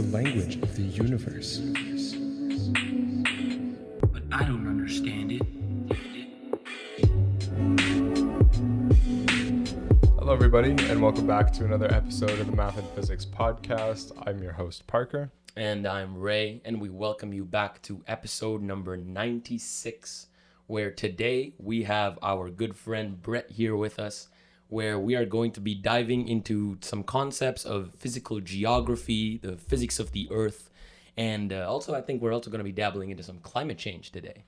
the language of the universe. But I don't understand it. Hello, everybody, and welcome back to another episode of the Math and Physics Podcast. I'm your host, Parker. And I'm Ray, and we welcome you back to episode number 96, where today we have our good friend Brett here with us, where we are going to be diving into some concepts of physical geography, the physics of the Earth, and also I think we're also going to be dabbling into some climate change today.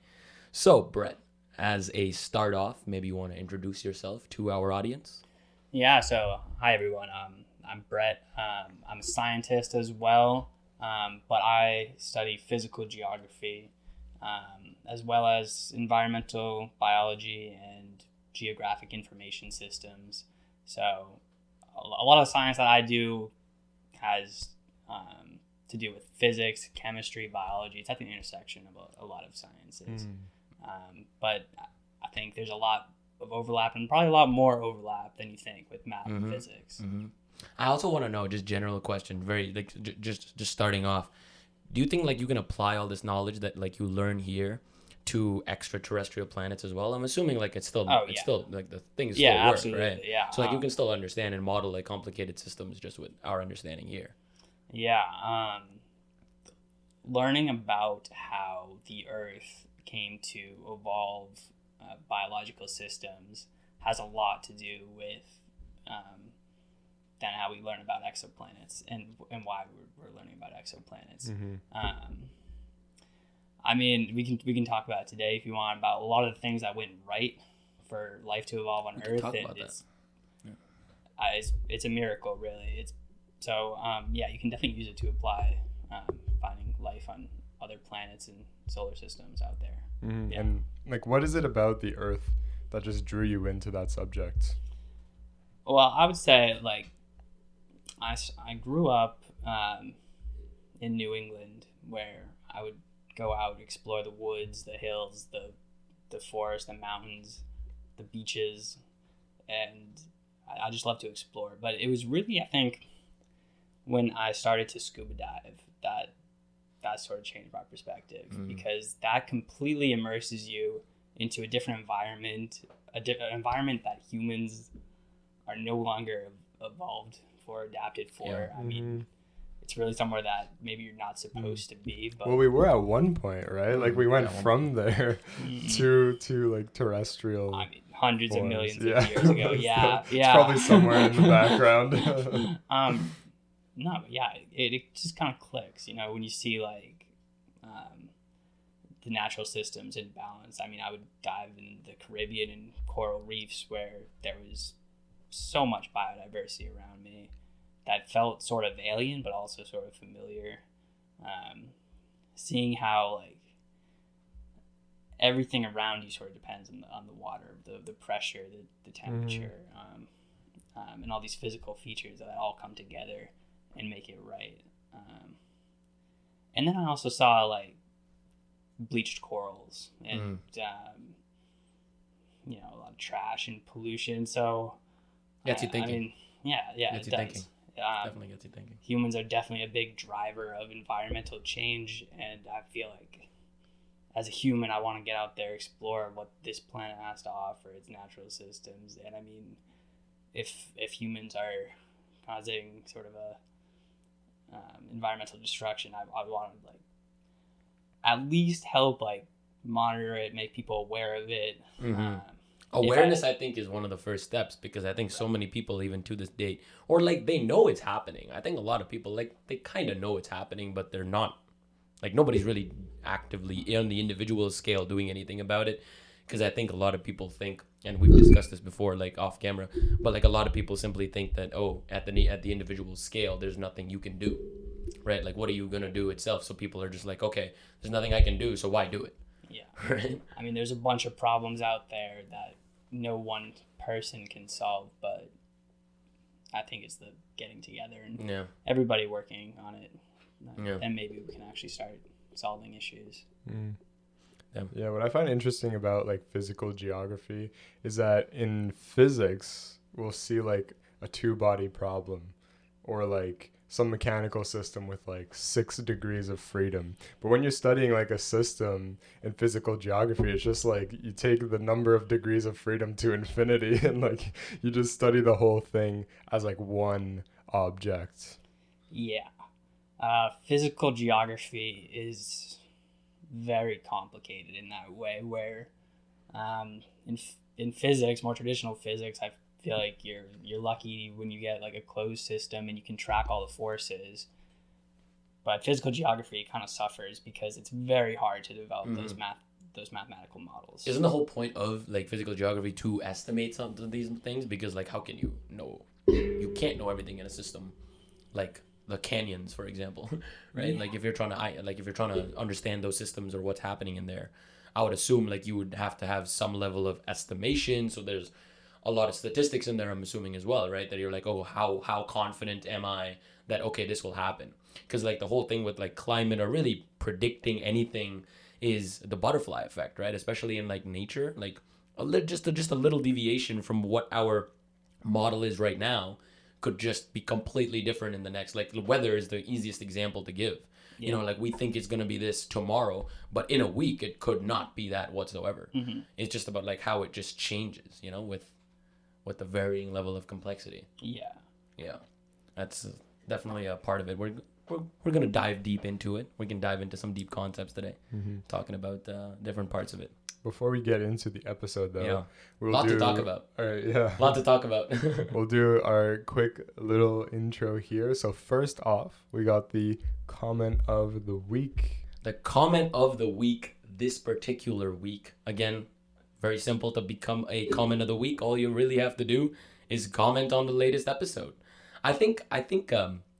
So, Brett, as a start off, maybe you want to introduce yourself to our audience? Yeah, so hi everyone. I'm Brett. I'm a scientist as well, but I study physical geography as well as environmental biology and geographic information systems. So a lot of science that I do has to do with physics, chemistry, biology. It's at the intersection of a lot of sciences. But I think there's a lot of overlap, and probably a lot more overlap than you think with math and physics. I also want to know, just general question, very like just starting off, do you think like you can apply all this knowledge that like you learn here to extraterrestrial planets as well? I'm assuming like it's still like the things still work, absolutely, right? Yeah. So like you can still understand and model like complicated systems just with our understanding here. Yeah. Learning about how the Earth came to evolve biological systems has a lot to do with than how we learn about exoplanets and why we're learning about exoplanets. I mean, we can talk about it today if you want, about a lot of the things that went right for life to evolve on Earth. It's a miracle, really. You can definitely use it to apply finding life on other planets and solar systems out there. Yeah. And like, what is it about the Earth that just drew you into that subject? Well, I would say like I grew up in New England, where I would go out and explore the woods, the hills, the forest, the mountains, the beaches, and I just love to explore. But it was really, I think, when I started to scuba dive that sort of changed my perspective, because that completely immerses you into a different environment, an environment that humans are no longer evolved for, adapted for. Yeah. I mean, it's really somewhere that maybe you're not supposed to be. But well, we were at one point, right? Like we went from there to like terrestrial. I mean, hundreds forms. of millions of years ago. Yeah, It's probably somewhere in the background. No, yeah, it just kind of clicks, when you see like the natural systems in balance. I mean, I would dive in the Caribbean and coral reefs where there was so much biodiversity around me that felt sort of alien, but also sort of familiar. Seeing how like everything around you sort of depends on the water, the pressure, the temperature, and all these physical features that all come together and make it right. And then I also saw like bleached corals and a lot of trash and pollution. So Gets you thinking. I mean, yeah, Gets it you does. thinking. Definitely gets you thinking. Humans are definitely a big driver of environmental change, and I feel like as a human, I want to get out there, explore what this planet has to offer, its natural systems. And I mean, if humans are causing sort of a environmental destruction, I want to like at least help like monitor it, make people aware of it. Awareness, I think, is one of the first steps, because I think so many people, even to this day, or like they know it's happening. I think a lot of people like they kind of know it's happening, but they're not like, nobody's really actively on the individual scale doing anything about it. Because I think a lot of people think, and we've discussed this before, like off camera, but like a lot of people simply think that, at the individual scale, there's nothing you can do, right? Like, what are you gonna do itself? So people are just like, okay, there's nothing I can do, so why do it? Yeah. Right. I mean, there's a bunch of problems out there that no one person can solve, but I think it's the getting together and everybody working on it, and maybe we can actually start solving issues. Yeah, what I find interesting about like physical geography is that in physics we'll see like a two-body problem, or like some mechanical system with like 6 degrees of freedom. But when you're studying like a system in physical geography, it's just like you take the number of degrees of freedom to infinity and like you just study the whole thing as like one object. Yeah. Physical geography is very complicated in that way, where in physics, more traditional physics, I feel like you're lucky when you get like a closed system and you can track all the forces. But physical geography kind of suffers because it's very hard to develop those mathematical models. Isn't the whole point of like physical geography to estimate some of these things? Because like how can you know? You can't know everything in a system, like the canyons, for example, right? Yeah. Like if you're trying to understand those systems or what's happening in there, I would assume like you would have to have some level of estimation. So there's a lot of statistics in there, I'm assuming as well, right? That you're like, oh, how confident am I that, okay, this will happen? Because like the whole thing with like climate or really predicting anything is the butterfly effect, right? Especially in like nature, like just a little deviation from what our model is right now could just be completely different in the next. Like the weather is the easiest example to give. Yeah. You know, like we think it's going to be this tomorrow, but in a week it could not be that whatsoever. Mm-hmm. It's just about like how it just changes, you know, with the varying level of complexity. Yeah, that's definitely a part of it. We're going to dive deep into it. We can dive into some deep concepts today, talking about different parts of it. Before we get into the episode, though, lot to talk about. All right, yeah. A lot to talk about. We'll do our quick little intro here. So first off, we got the comment of the week. The comment of the week this particular week. Again, very simple to become a comment of the week. All you really have to do is comment on the latest episode. I think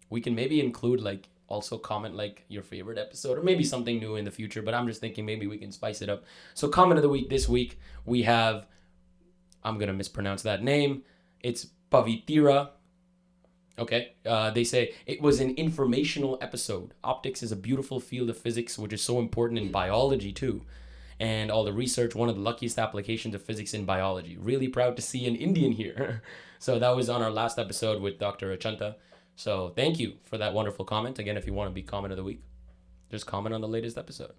we can maybe include like also comment like your favorite episode or maybe something new in the future, but I'm just thinking maybe we can spice it up. So comment of the week this week, we have, I'm going to mispronounce that name. It's Pavitira. Okay. They say, it was an informational episode. Optics is a beautiful field of physics, which is so important in biology too. And all the research, one of the luckiest applications of physics in biology. Really proud to see an Indian here. So that was on our last episode with Dr. Achanta. So thank you for that wonderful comment. Again, if you want to be comment of the week, just comment on the latest episode.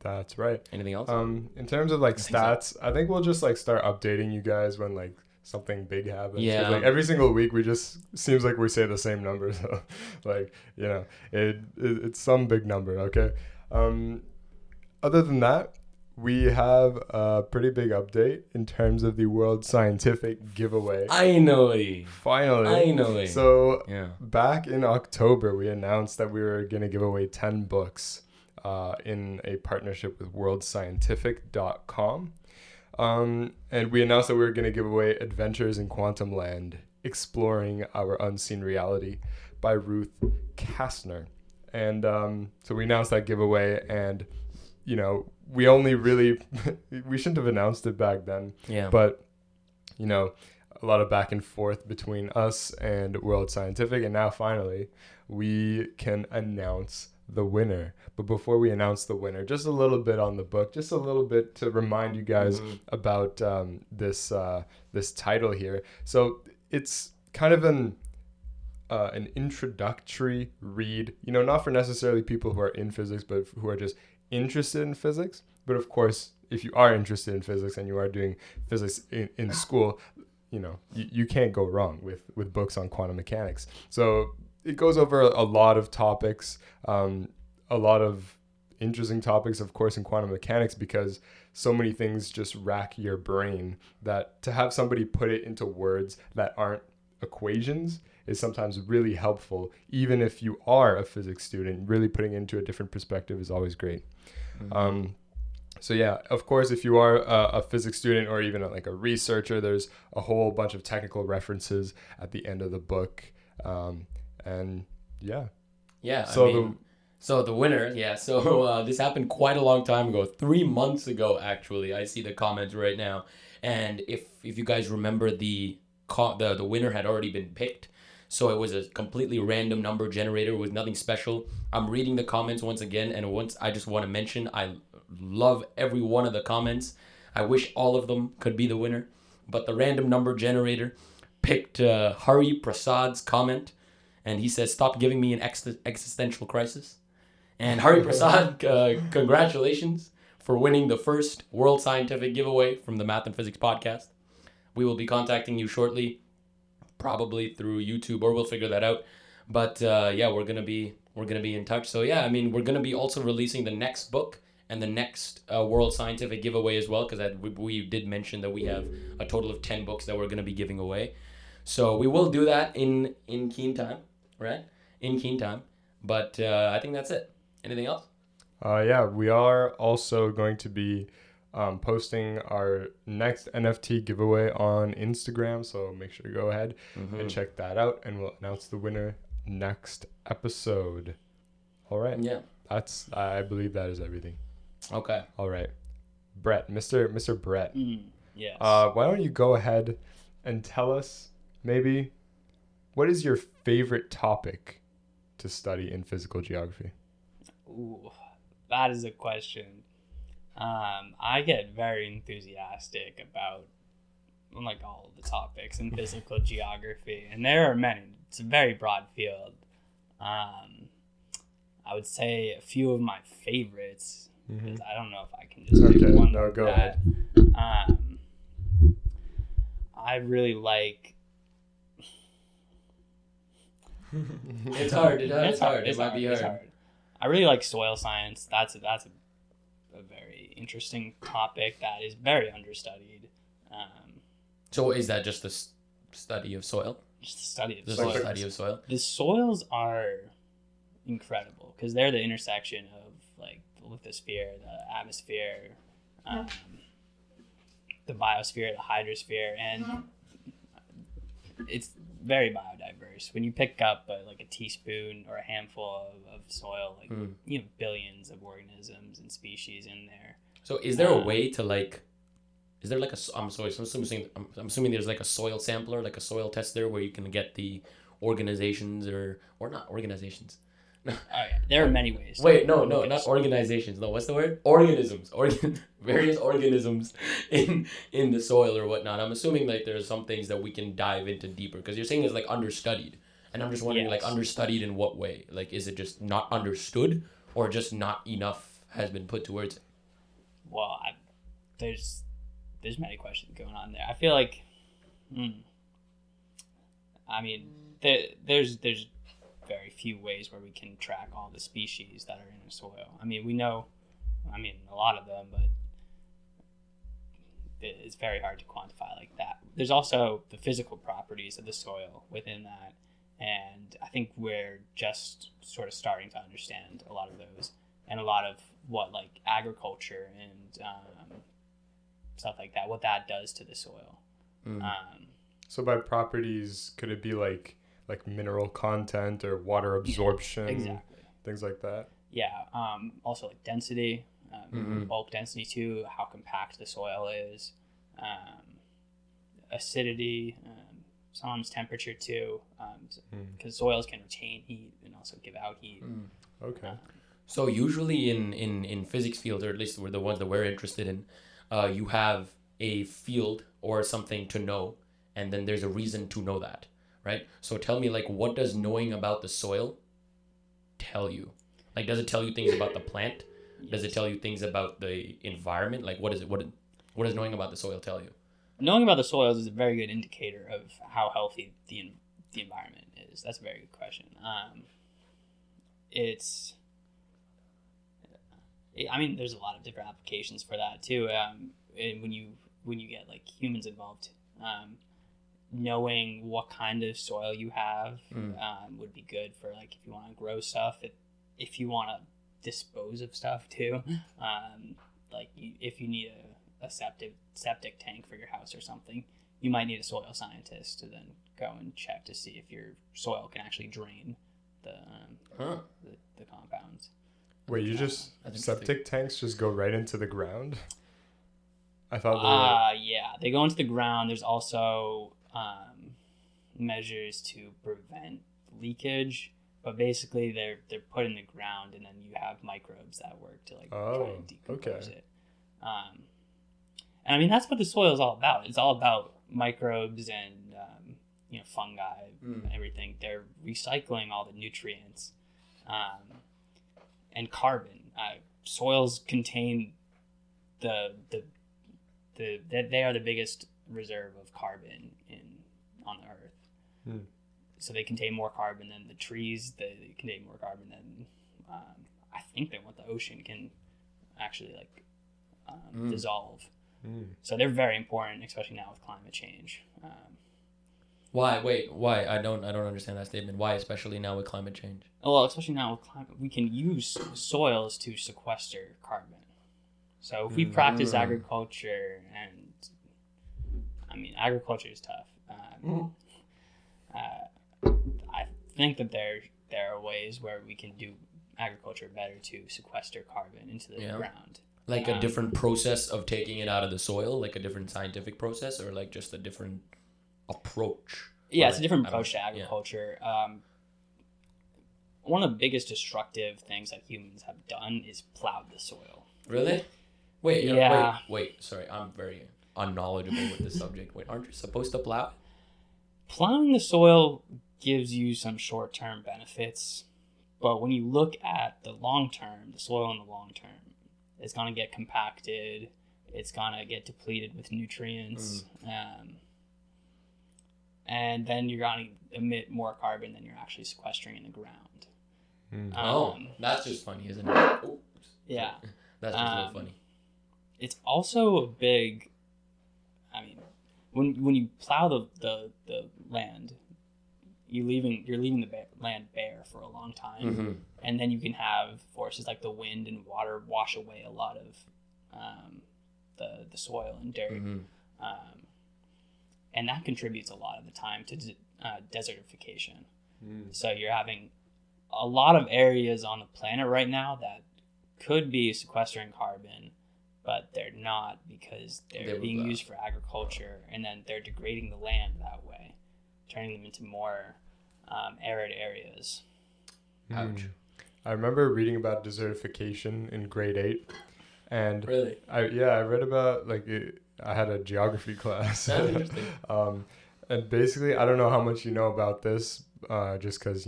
That's right. Anything else? In terms of like stats, I think we'll just like start updating you guys when like something big happens. Yeah. Like every single week we just seems like we say the same number. So like, you know, it's some big number. Okay. Other than that, we have a pretty big update in terms of the World Scientific giveaway. Finally. So back in October, we announced that we were going to give away 10 books in a partnership with worldscientific.com. And we announced that we were going to give away Adventures in Quantum Land, Exploring Our Unseen Reality by Ruth Kastner. And so we announced that giveaway, and you know, we shouldn't have announced it back then. Yeah. But, you know, a lot of back and forth between us and World Scientific. And now finally we can announce the winner. But before we announce the winner, just a little bit on the book, just a little bit to remind you guys about this title here. So it's kind of an introductory read, you know, not for necessarily people who are in physics, but who are just interested in physics. But of course, if you are interested in physics and you are doing physics in school, you know, you can't go wrong with books on quantum mechanics. So it goes over a lot of topics, a lot of interesting topics, of course, in quantum mechanics, because so many things just rack your brain that to have somebody put it into words that aren't equations is sometimes really helpful. Even if you are a physics student, really putting it into a different perspective is always great. So yeah, of course, if you are a physics student or even like a researcher, there's a whole bunch of technical references at the end of the book. And yeah. Yeah. So the winner, So this happened quite a long time ago, 3 months ago, actually. I see the comments right now. And if you guys remember, the winner had already been picked. So it was a completely random number generator with nothing special. I'm reading the comments once again, and I just want to mention, I love every one of the comments. I wish all of them could be the winner. But the random number generator picked Hari Prasad's comment, and he says, "Stop giving me an existential crisis." And Hari Prasad, congratulations for winning the first World Scientific giveaway from the Math and Physics podcast. We will be contacting you shortly, probably through YouTube, or we'll figure that out. But yeah, we're gonna be in touch. So yeah, I mean, we're gonna be also releasing the next book and the next World Scientific giveaway as well, because we did mention that we have a total of 10 books that we're gonna be giving away. So we will do that in keen time, right? In keen time. But I think that's it. Anything else? Yeah, we are also going to be posting our next NFT giveaway on Instagram, so make sure to go ahead and check that out, and we'll announce the winner next episode. All right. Yeah. I believe that is everything. Okay. All right. Brett, Mr. Brett. Yes. Why don't you go ahead and tell us maybe what is your favorite topic to study in physical geography? Ooh, that is a question. I get very enthusiastic about like all the topics in physical geography, and there are many. It's a very broad field. I would say a few of my favorites, because I don't know if I can just pick one. No, go ahead. I really like. It's hard. It's hard. It might be hard. I really like soil science. That's a very interesting topic that is very understudied. So is that just the study of soil? Just the study of Just soil. the study of soil? The soils are incredible because they're the intersection of like the lithosphere, the atmosphere, the biosphere, the hydrosphere, and it's very biodiverse. When you pick up like a teaspoon or a handful of soil, like you have billions of organisms and species in there. So is there a way to like? Is there like I'm assuming there's like a soil sampler, like a soil tester, where you can get the organizations or not organizations. Oh yeah, there are many ways. Wait, no, not organizations. No, what's the word? Organisms. Various organisms in the soil or whatnot. I'm assuming like there's some things that we can dive into deeper, because you're saying it's like understudied, and I'm just wondering like understudied in what way? Like, is it just not understood, or just not enough has been put to words? Well, there's many questions going on there. I feel like, I mean, there's very few ways where we can track all the species that are in a soil. I mean, we know, a lot of them, but it's very hard to quantify like that. There's also the physical properties of the soil within that, and I think we're just sort of starting to understand a lot of those, and a lot of what like agriculture and stuff like that, what that does to the soil. So by properties, could it be like mineral content or water absorption? Yeah, exactly. Things like that? Yeah. Also like density, bulk density too, how compact the soil is, acidity, sometimes temperature too, because soils can retain heat and also give out heat. Okay. So usually in physics fields, or at least the ones that we're interested in, you have a field or something to know, and then there's a reason to know that, right? So tell me, like, what does knowing about the soil tell you? Like, does it tell you things about the plant? Does it tell you things about the environment? Like, what is it? What does knowing about the soil tell you? Knowing about the soils is a very good indicator of how healthy the environment is. That's a very good question. There's a lot of different applications for that too. And when you get like humans involved, knowing what kind of soil you have would be good for like if you want to grow stuff, if you want to dispose of stuff too. If you need a septic tank for your house or something, you might need a soil scientist to then go and check to see if your soil can actually drain the compounds. Wait, septic tanks just go right into the ground? I thought they go into the ground. There's also measures to prevent leakage, but basically they're put in the ground, and then you have microbes that work to like try and decompose it. And that's what the soil is all about. It's all about microbes and fungi, everything. They're recycling all the nutrients, and carbon. Soils contain they are the biggest reserve of carbon on the earth. So they contain more carbon than the trees. They contain more carbon than I think than what the ocean can actually dissolve. So they're very important, especially now with climate change. Why? Wait, why? I don't understand that statement. Why, especially now with climate change? Well, especially now with climate, we can use soils to sequester carbon. So if we practice agriculture, and agriculture is tough. I think that there are ways where we can do agriculture better to sequester carbon into the ground. Like a different process of taking it out of the soil, like a different scientific process, or like just a different approach? Yeah, it's a different approach to agriculture. One of the biggest destructive things that humans have done is plowed the soil. Really? Wait, Yeah. wait. Sorry, I'm very unknowledgeable with this subject. Wait, aren't you supposed to plow? Plowing the soil gives you some short-term benefits, but when you look at the long term, the soil in the long term, it's going to get compacted, it's going to get depleted with nutrients, and then you're going to emit more carbon than you're actually sequestering in the ground. That's just funny, isn't it? Oops. Yeah. That's just a little funny. It's also a big, when you plow the land, you're leaving the land bare for a long time, and then you can have forces like the wind and water wash away a lot of the soil and dirt, and that contributes a lot of the time to desertification. So you're having a lot of areas on the planet right now that could be sequestering carbon, but they're not because they're being used for agriculture, and then they're degrading the land that way, turning them into more arid areas. Ouch. I remember reading about desertification in grade 8, and Really? I read about I had a geography class. That's interesting. And basically, I don't know how much you know about this, just because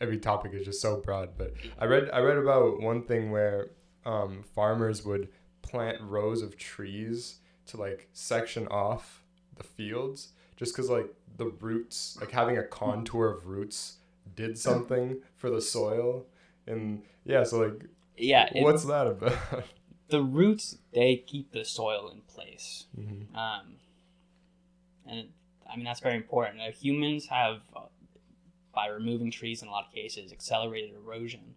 every topic is just so broad. But I read about one thing where farmers would plant rows of trees to section off the fields, just because the roots, having a contour of roots did something for the soil. And what's that about? The roots, they keep the soil in place. And that's very important. Humans have, by removing trees in a lot of cases, accelerated erosion.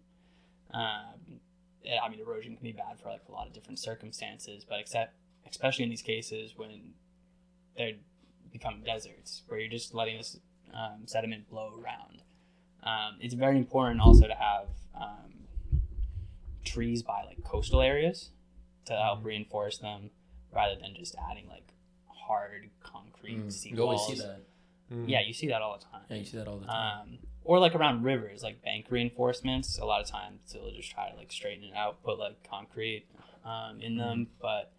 Erosion can be bad for a lot of different circumstances, but especially in these cases when they become deserts, where you're just letting this sediment blow around. It's very important also to have trees by coastal areas to help reinforce them, rather than just adding hard concrete seawalls. You always see that. Yeah, you see that all the time. Yeah, you see that all the time. Or around rivers, bank reinforcements. A lot of times they'll just try to straighten it out, put concrete in them, but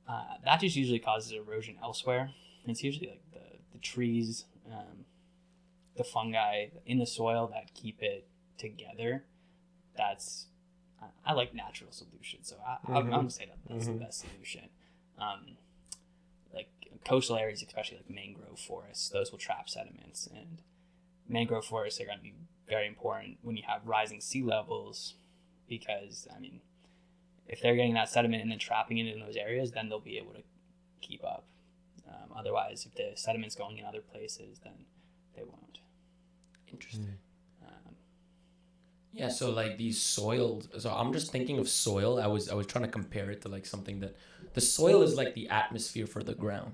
that just usually causes erosion elsewhere. It's usually the trees, the fungi in the soil that keep it together. I like natural solutions, so I'm gonna say that's the best solution. Coastal areas, especially mangrove forests, those will trap sediments, and mangrove forests are going to be very important when you have rising sea levels, because if they're getting that sediment and then trapping it in those areas, then they'll be able to keep up. Otherwise, if the sediment's going in other places, then they won't. Interesting. Yeah, so these soils. So I'm just thinking of soil. I was trying to compare it to something that the soil is the atmosphere for the ground.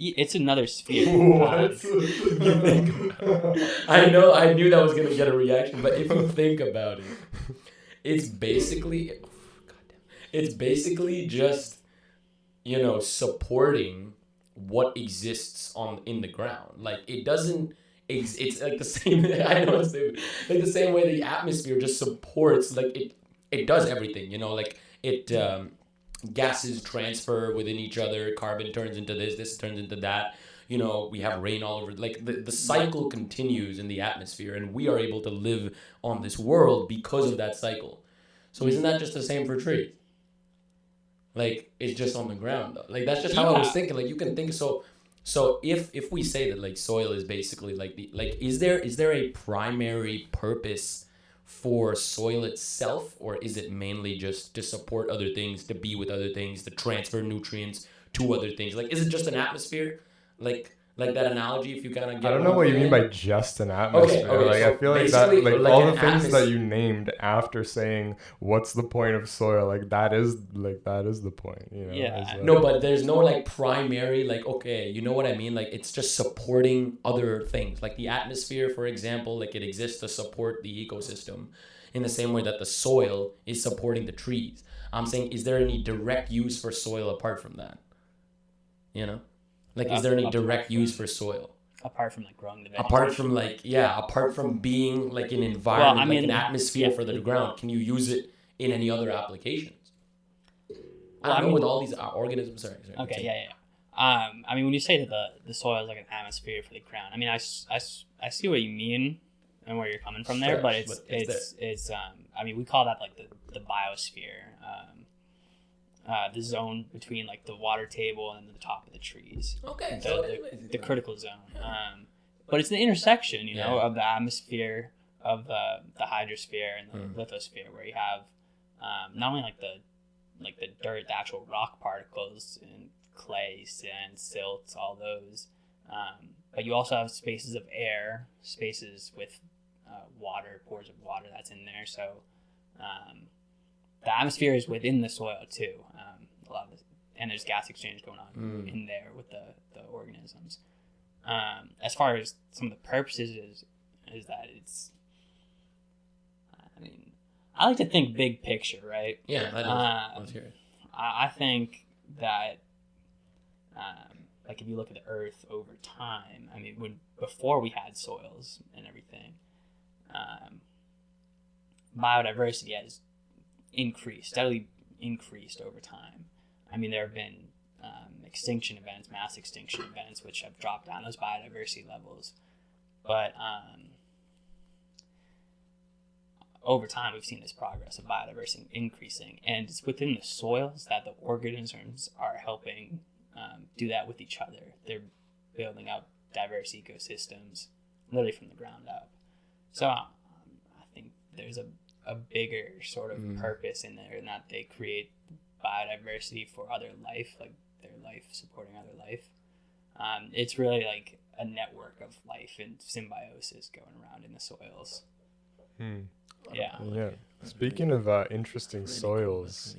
It's another sphere. I knew that was gonna get a reaction, but if you think about it, it's basically just supporting what exists in the ground. It doesn't. It's the same. I know it's the same way the atmosphere just supports. It does everything. gases transfer within each other. Carbon turns into this turns into that. You know, we have rain all over. Like the cycle continues in the atmosphere, and we are able to live on this world because of that cycle. So isn't that just the same for trees? Like, it's just on the ground though. Like, that's just how I was thinking. Like, you can think so. So if we say that like soil is basically like is there a primary purpose for soil itself, or is it mainly just to support other things, to be with other things, to transfer nutrients to other things? Like, is it just an atmosphere? Like that analogy, if you kind of get. I don't know what you mean by just an atmosphere. Okay, like, so I feel like that, like like all an the things that you named after saying what's the point of soil, like that is the point. You know? Yeah. No, but there's no like primary, like, okay, you know what I mean? Like, it's just supporting other things. Like the atmosphere, for example, like it exists to support the ecosystem in the same way that the soil is supporting the trees. I'm saying, is there any direct use for soil apart from that? You know? Like, is there any direct use for soil? Apart from like growing the vegetation. Apart from being like an environment, Well, I mean, like an atmosphere for the ground, can you use it in any other applications? Well, I don't know, with all these organisms. Sorry. Okay, yeah. I mean, when you say that the soil is like an atmosphere for the ground, I mean, I see what you mean and where you're coming from there, Sure, but it's I mean, we call that like the biosphere, the zone between like the water table and the top of the trees. Okay, The critical zone. But it's the intersection, you know, of the atmosphere, of the hydrosphere and the lithosphere, where you have not only like the dirt, the actual rock particles and clay, sand, silt, all those, but you also have spaces of air, spaces with water, pores of water that's in there. So the atmosphere is within the soil too. A lot of this, and there's gas exchange going on in there with the organisms. As far as some of the purposes is that it's, I mean, I like to think big picture, right? Yeah, that is. Let's hear it. I think that, like if you look at the Earth over time, I mean, before we had soils and everything, biodiversity has steadily increased over time. I mean, there have been extinction events, mass extinction events, which have dropped down those biodiversity levels. But over time, we've seen this progress of biodiversity increasing. And it's within the soils that the organisms are helping do that with each other. They're building up diverse ecosystems, literally from the ground up. So I think there's a bigger sort of purpose in there, in that they create biodiversity for other life, like their life supporting other life. It's really like a network of life and symbiosis going around in the soils. Yeah. Speaking of interesting soils,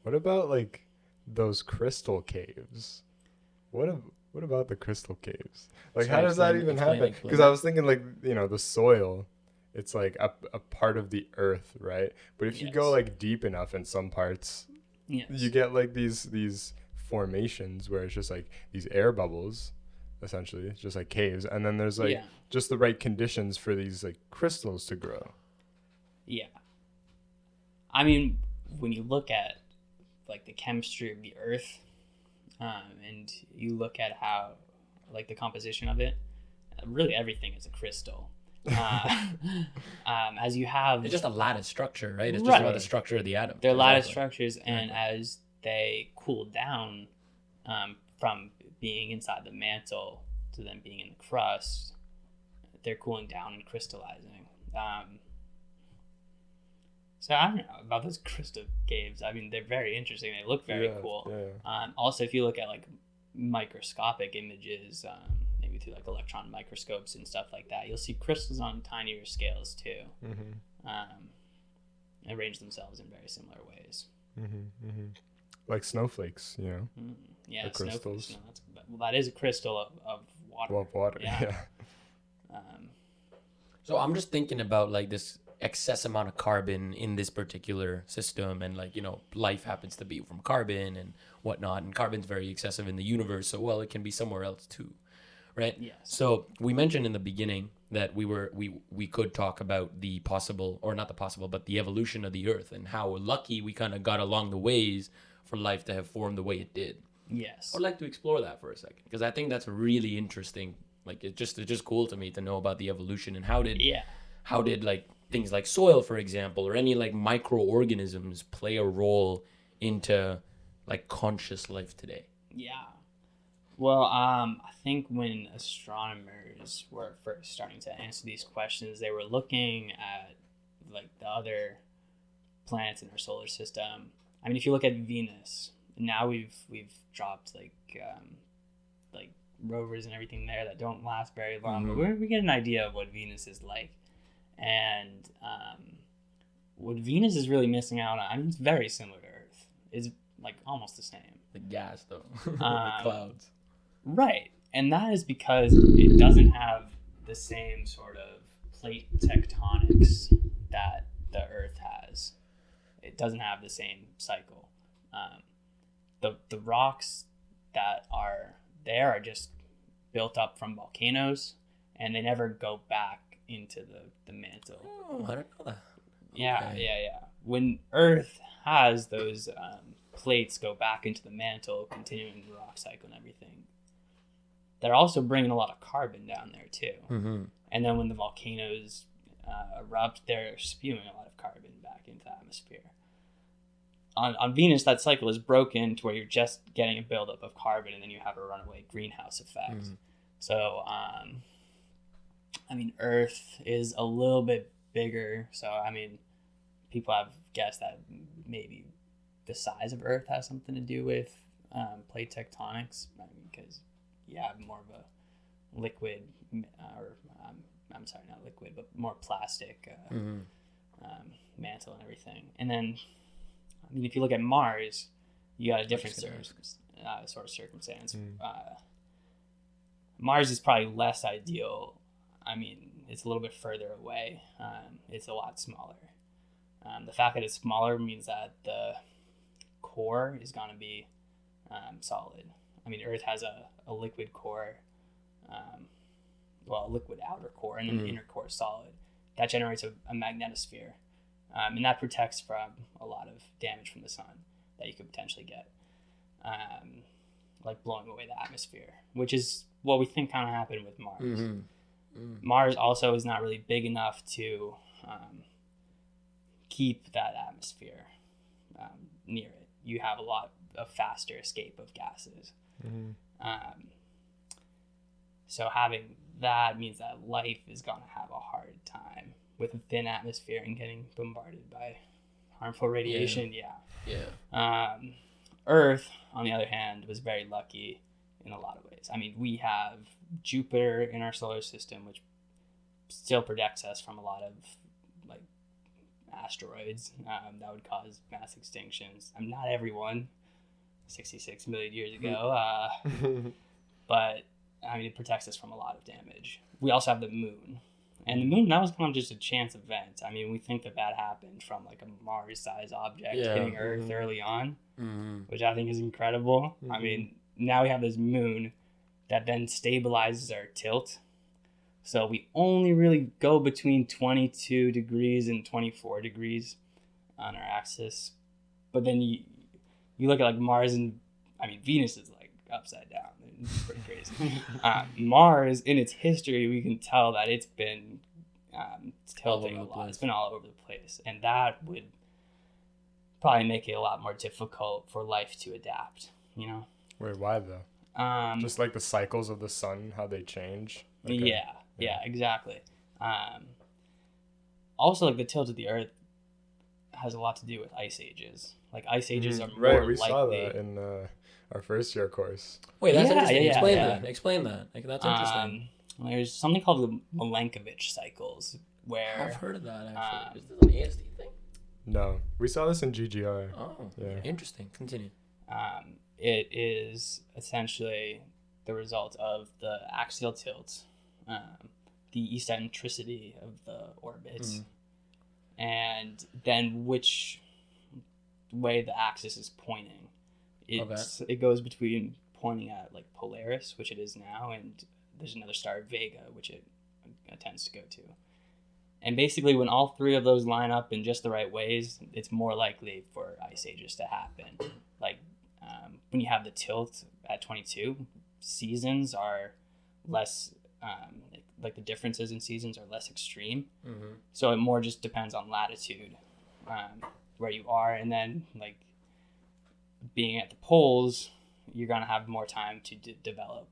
what about like those crystal caves? What about the crystal caves? Like, how does that even happen? Because I was thinking, like, you know, the soil, it's like a part of the earth, right? But if you go like deep enough in some parts, you get like these formations where it's just like these air bubbles, essentially. It's just like caves, and then there's like just the right conditions for these like crystals to grow. Yeah. I mean, when you look at like the chemistry of the earth, and you look at how like the composition of it, really everything is a crystal. As you have, it's just a lattice structure, right? It's just about the structure of the atom. They're lattice structures, and as they cool down from being inside the mantle to then being in the crust, they're cooling down and crystallizing. So I don't know about those crystal caves. I mean, they're very interesting. They look very cool. Yeah. Also, if you look at like microscopic images, maybe through like electron microscopes and stuff like that, you'll see crystals on tinier scales too. Arrange themselves in very similar ways. Like snowflakes, you know. Yeah, the crystals. No, that is a crystal of water. Of water. Yeah. So I'm just thinking about like this excess amount of carbon in this particular system, and like, you know, life happens to be from carbon and whatnot, and carbon's very excessive in the universe, so well, it can be somewhere else too, right? Yes. So we mentioned in the beginning that we could talk about the possible, or not the possible, but the evolution of the earth, and how lucky we kind of got along the ways for life to have formed the way it did. Yes. I'd like to explore that for a second because I think that's a really interesting. Like it's just cool to me to know about the evolution and how did like things like soil, for example, or any like microorganisms play a role into like conscious life today. Yeah. Well, I think when astronomers were first starting to answer these questions, they were looking at like the other planets in our solar system. I mean, if you look at Venus, now we've dropped like rovers and everything there that don't last very long, but we get an idea of what Venus is like. And what Venus is really missing out on, I mean, it's very similar to Earth. It's like almost the same. The gas, though. The clouds. Right. And that is because it doesn't have the same sort of plate tectonics that the Earth has. It doesn't have the same cycle. The rocks that are there are just built up from volcanoes, and they never go back into the mantle. Oh, I don't know that. Yeah, Okay. yeah. When Earth has those plates go back into the mantle, continuing the rock cycle and everything, they're also bringing a lot of carbon down there too. Mm-hmm. And then when the volcanoes erupt, they're spewing a lot of carbon back into the atmosphere. On Venus, that cycle is broken to where you're just getting a buildup of carbon, and then you have a runaway greenhouse effect. Mm-hmm. So, I mean, Earth is a little bit bigger. So, I mean, people have guessed that maybe the size of Earth has something to do with plate tectonics, because you have more of a liquid, I'm sorry, not liquid, but more plastic mantle and everything. And then, I mean, if you look at Mars, you got a different sort of circumstance. Mars is probably less ideal. I mean, it's a little bit further away. It's a lot smaller. The fact that it's smaller means that the core is going to be solid. I mean, Earth has a liquid core, a liquid outer core, and then the inner core is solid. That generates a magnetosphere, and that protects from a lot of damage from the sun that you could potentially get, like blowing away the atmosphere, which is what we think kind of happened with Mars. Mars also is not really big enough to keep that atmosphere near it. You have a lot of faster escape of gases. So having that means that life is going to have a hard time with a thin atmosphere and getting bombarded by harmful radiation. Earth, on the other hand, was very lucky in a lot of ways. I mean, we have Jupiter in our solar system, which still protects us from a lot of like asteroids that would cause mass extinctions. I mean, not everyone, 66 million years ago, but I mean, it protects us from a lot of damage. We also have the moon. And the moon, that was kind of just a chance event. I mean, we think that happened from like a Mars-sized object hitting Earth early on, which I think is incredible. I mean, now we have this moon that then stabilizes our tilt. So we only really go between 22 degrees and 24 degrees on our axis. But then you look at like Mars and, I mean, Venus is like upside down. It's pretty crazy. Mars, in its history, we can tell that it's been tilting a lot. It's been all over the place. And that would probably make it a lot more difficult for life to adapt, you know? Wait, why though? Just like the cycles of the sun, how they change? Yeah, exactly. Also, like the tilt of the Earth has a lot to do with ice ages. Like ice ages are more right, we likely. saw that in our first year course. Wait, that's interesting. Yeah. Explain that. Like, that's interesting. There's something called the Milankovitch cycles, where I've heard of that, actually. Is this an ASD thing? No, we saw this in GGR. Oh, Yeah. Interesting. Continue. it is essentially the result of the axial tilt, the eccentricity of the orbits, and then which way the axis is pointing. It goes between pointing at like Polaris, which it is now, and there's another star, Vega, which it tends to go to. And basically, when all three of those line up in just the right ways, it's more likely for ice ages to happen. Like when you have the tilt at 22, seasons are less, like the differences in seasons are less extreme. Mm-hmm. So it more just depends on latitude, where you are. And then like being at the poles, you're going to have more time to develop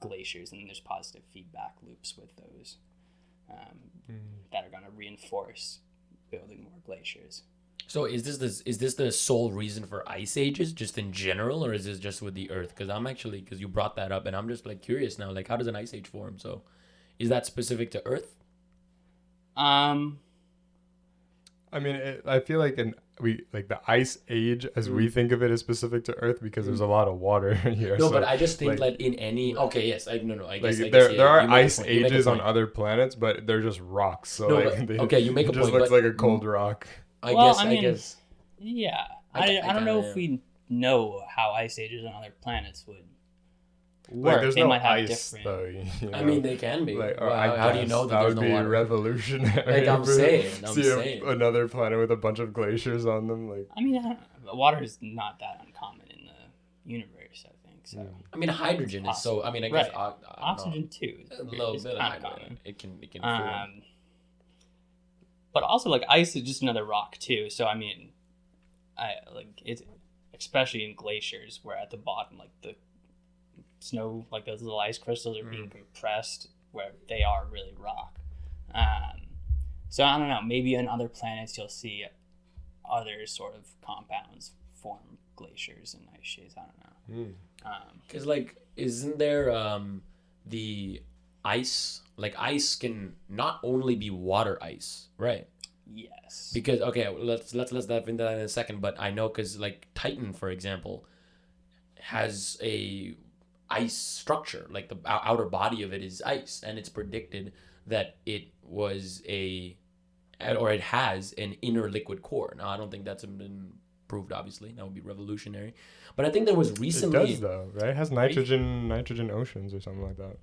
glaciers, and there's positive feedback loops with those that are going to reinforce building more glaciers. So is this the sole reason for ice ages just in general, or is this just with the Earth? Because you brought that up, and I'm just like curious now, like how does an ice age form? So is that specific to Earth? I mean, I feel like the ice age as we think of it is specific to Earth because there's a lot of water here. No, so, but I just think like, that in any I guess there are yeah, ice ages on other planets, but they're just rocks. So No, like, but- you make a it just point, looks but- like a cold rock. I mean, guess yeah. I I don't know kinda, if we know how ice ages on other planets would Like, work. there's They no might have ice different. though. You know? I mean, they can be. Like, Well, I how do you guess know that that there's would no be water? revolutionary? Like, I'm saying. See another planet with a bunch of glaciers on them, like. I mean, water is not that uncommon in the universe, I think. So I mean, hydrogen is so. I mean, I guess Right. Oxygen too. a little is bit of kinda hydrogen. common. It can form. But also, like, ice is just another rock too. So I mean, it's especially in glaciers where at the bottom, like the snow, like those little ice crystals are being compressed, where they are really rock. So I don't know. Maybe on other planets you'll see other sort of compounds form glaciers and ice sheets. I don't know. Because like, isn't there the ice? Like, ice can not only be water ice, right? Yes. Because okay, let's dive into that in a second. But I know because like Titan, for example, has a ice structure. Like the outer body of it is ice, and it's predicted that it has an inner liquid core. Now I don't think that's been proved. Obviously, that would be revolutionary. But I think there was recently. It does though, right? It has nitrogen oceans or something like that.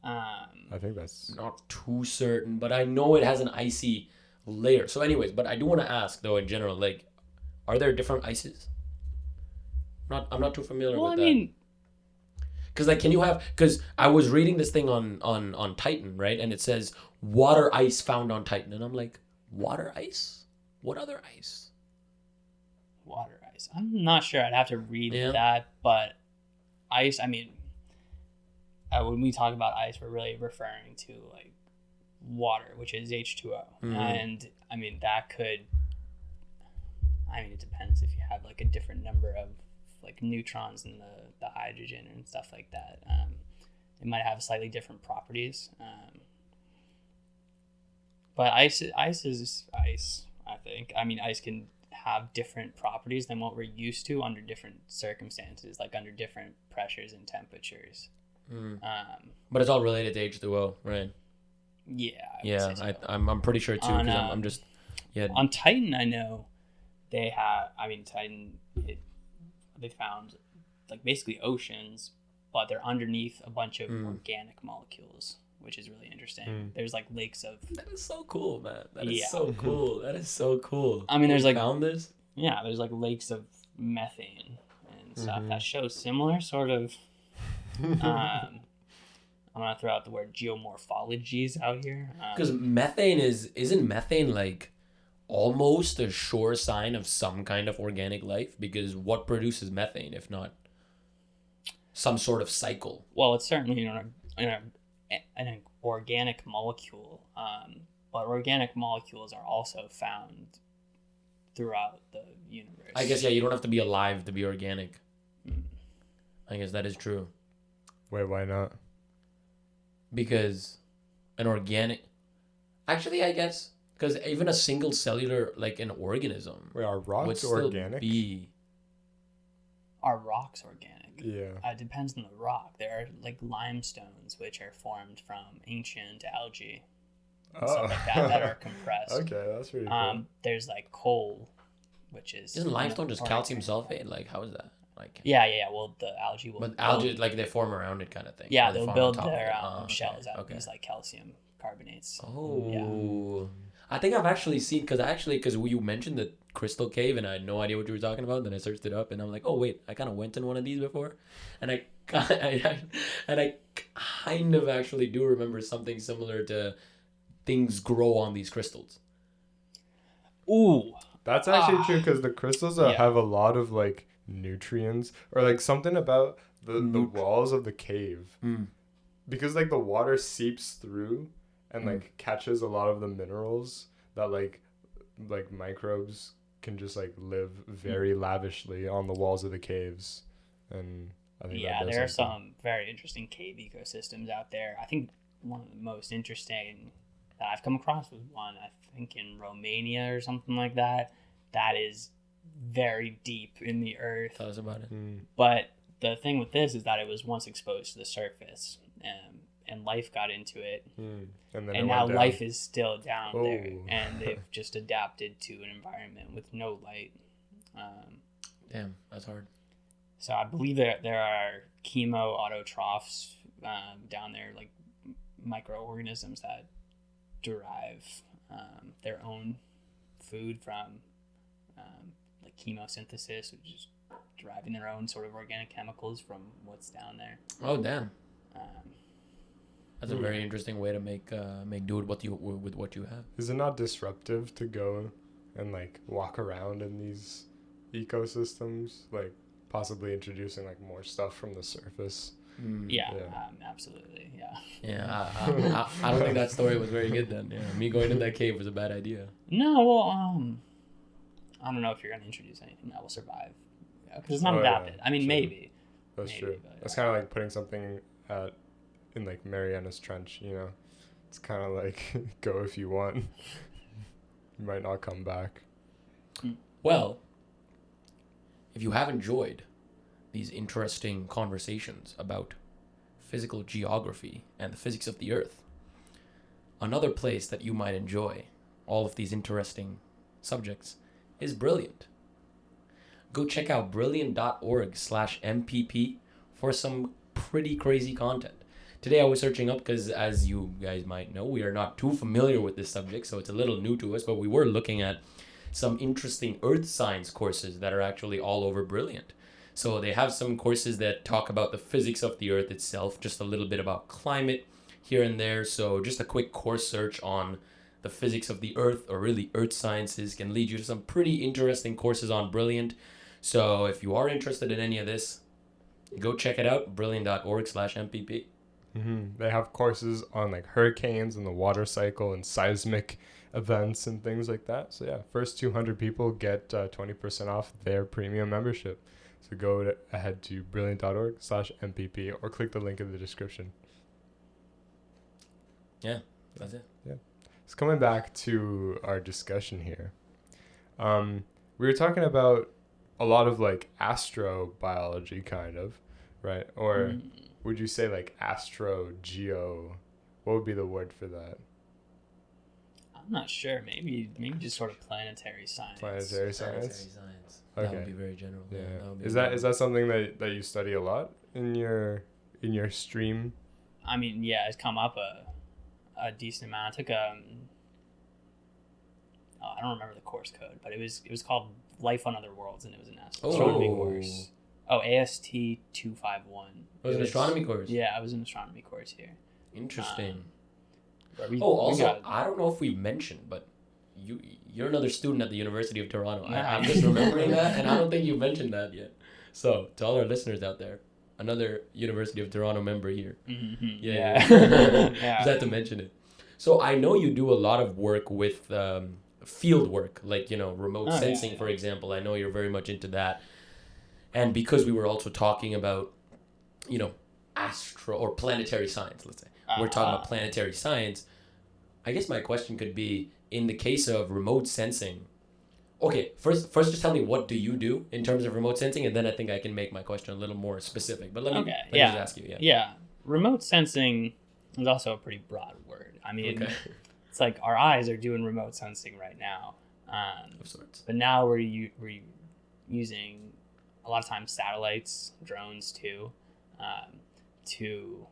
I think that's Not too certain, but I know it has an icy layer. So anyways, but I do want to ask though in general, like, are there different ices? I'm not too familiar Well, with I that. mean, Because like, can you have? Because I was reading this thing on Titan, right? And it says water ice found on Titan, and I'm like, water ice? What other ice? water ice. I'm not sure. I'd have to read Yeah. that, but ice. I mean, when we talk about ice, we're really referring to like water, which is H2O, and I mean that could. I mean, it depends if you have like a different number of like neutrons in the hydrogen and stuff like that. It might have slightly different properties. But ice is ice, I think. I mean, ice can have different properties than what we're used to under different circumstances, like under different pressures and temperatures. But it's all related to H2O, right? Yeah. Yeah, I'm pretty sure too. Because I'm just On Titan, I know they have. I mean, Titan. They found like basically oceans, but they're underneath a bunch of organic molecules, which is really interesting. There's like lakes of. That is so cool, man. That is Yeah. so cool. That is so cool. I mean, there's like found this. Yeah, there's like lakes of methane and stuff that show similar sort of. I'm gonna throw out the word geomorphologies out here. Because methane isn't methane like almost a sure sign of some kind of organic life? Because what produces methane if not some sort of cycle? Well, it's certainly an organic molecule, but organic molecules are also found throughout the universe. I guess, yeah, you don't have to be alive to be organic. I guess that is true. Wait, why not? Because an organic... Actually, I guess... Because even a single cellular, like an organism... Wait, are would rocks still organic? be... Are rocks organic? Yeah. It depends on the rock. There are like limestones, which are formed from ancient algae and stuff like that are compressed. Okay, that's pretty cool. There's like coal, which is... Isn't limestone just calcium sulfate? Like, how is that? Like, Yeah. Well, the algae will... but algae, like, they form around it kind of thing. Yeah, Or they they'll form build on top of their it. Oh, okay, shells out of okay. these like calcium carbonates. Oh. I think I've actually seen, because you mentioned the crystal cave and I had no idea what you were talking about. Then I searched it up and I'm like, oh wait, I kind of went in one of these before, and I kind of actually do remember something similar to things grow on these crystals. Ooh. That's actually true, because the crystals have a lot of like nutrients, or like something about the walls of the cave, because like the water seeps through and like catches a lot of the minerals that like microbes can just like live very lavishly on the walls of the caves. And I think there are some very interesting cave ecosystems out there. I think one of the most interesting that I've come across was one, I think in Romania or something like that. That is very deep in the earth. Tell us about it. But the thing with this is that it was once exposed to the surface, and life got into it. And now life is still down there, and they've just adapted to an environment with no light. Damn, that's hard. So I believe that there are chemoautotrophs down there, like microorganisms that derive their own food from like chemosynthesis, which is deriving their own sort of organic chemicals from what's down there. Oh damn! That's a very interesting way to make do with what you have. Is it not disruptive to go and like walk around in these ecosystems, like possibly introducing like more stuff from the surface? Absolutely, I don't think that story was very good then. Me going in that cave was a bad idea. No, well, I don't know if you're going to introduce anything that will survive, because it's not adapted. I mean, maybe. That's true. That's kind of like putting something in like Mariana's Trench, you know? It's kind of like, go if you want. You might not come back. Well, if you have enjoyed these interesting conversations about physical geography and the physics of the earth, another place that you might enjoy all of these interesting subjects is Brilliant. Go check out brilliant.org/MPP for some pretty crazy content. Today I was searching up because, as you guys might know, we are not too familiar with this subject, so it's a little new to us, but we were looking at some interesting earth science courses that are actually all over Brilliant. So they have some courses that talk about the physics of the earth itself, just a little bit about climate here and there. So just a quick course search on the physics of the earth, or really earth sciences, can lead you to some pretty interesting courses on Brilliant. So if you are interested in any of this, go check it out, brilliant.org/MPP. They have courses on like hurricanes and the water cycle and seismic events and things like that. So yeah, first 200 people get 20% off their premium membership. So go ahead to brilliant.org/MPP or click the link in the description. Yeah, that's it. Yeah. So coming back to our discussion here, we were talking about a lot of like astrobiology kind of, right? Or would you say like astrogeo? What would be the word for that? I'm not sure. Maybe just sort of planetary science. Planetary science. Okay. That would be very general. Yeah. Is that something that you study a lot in your stream? I mean, yeah, it's come up a decent amount. I took I don't remember the course code, but it was called Life on Other Worlds, and it was an astronomy course. Oh, AST 251. It was an astronomy course. Yeah, I was in an astronomy course here. Interesting. I don't know if we mentioned, but you're another student at the University of Toronto. I'm just remembering that, and I don't think you mentioned that yet. So to all our listeners out there, another University of Toronto member here. Yeah. Just had to mention it. So I know you do a lot of work with field work, like remote sensing, for example. I know you're very much into that. And because we were also talking about, astro or planetary science, let's say. We're talking about planetary science. I guess my question could be, in the case of remote sensing, okay, first just tell me, what do you do in terms of remote sensing, and then I think I can make my question a little more specific. But let me just ask you. Yeah. Remote sensing is also a pretty broad word. I mean, it's like our eyes are doing remote sensing right now. Of sorts. But now we're using a lot of times satellites, drones too, to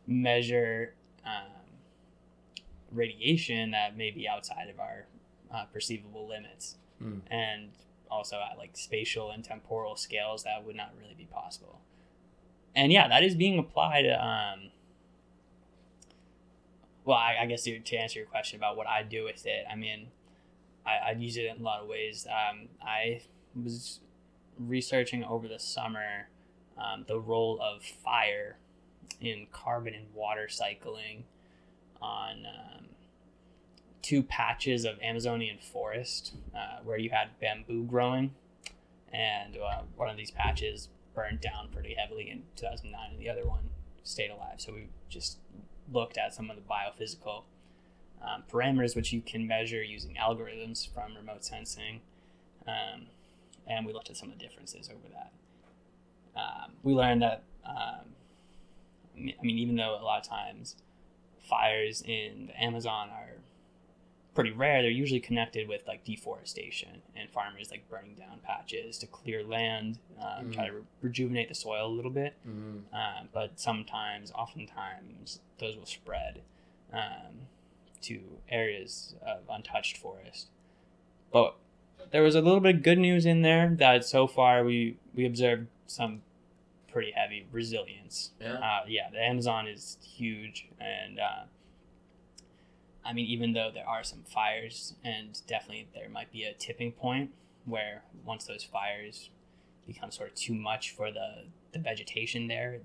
measure radiation that may be outside of our perceivable limits. And also at like spatial and temporal scales that would not really be possible. And yeah, that is being applied. Well, I guess to answer your question about what I do with it, I mean, I use it in a lot of ways. I was researching over the summer the role of fire in carbon and water cycling on two patches of Amazonian forest where you had bamboo growing, and one of these patches burned down pretty heavily in 2009 and the other one stayed alive. So we just looked at some of the biophysical parameters which you can measure using algorithms from remote sensing, and we looked at some of the differences over that. We learned that even though a lot of times fires in the Amazon are pretty rare, they're usually connected with like deforestation and farmers like burning down patches to clear land, try to rejuvenate the soil a little bit. But oftentimes those will spread to areas of untouched forest. But there was a little bit of good news in there that so far we observed some pretty heavy resilience. The Amazon is huge, and even though there are some fires, and definitely there might be a tipping point where once those fires become sort of too much for the vegetation there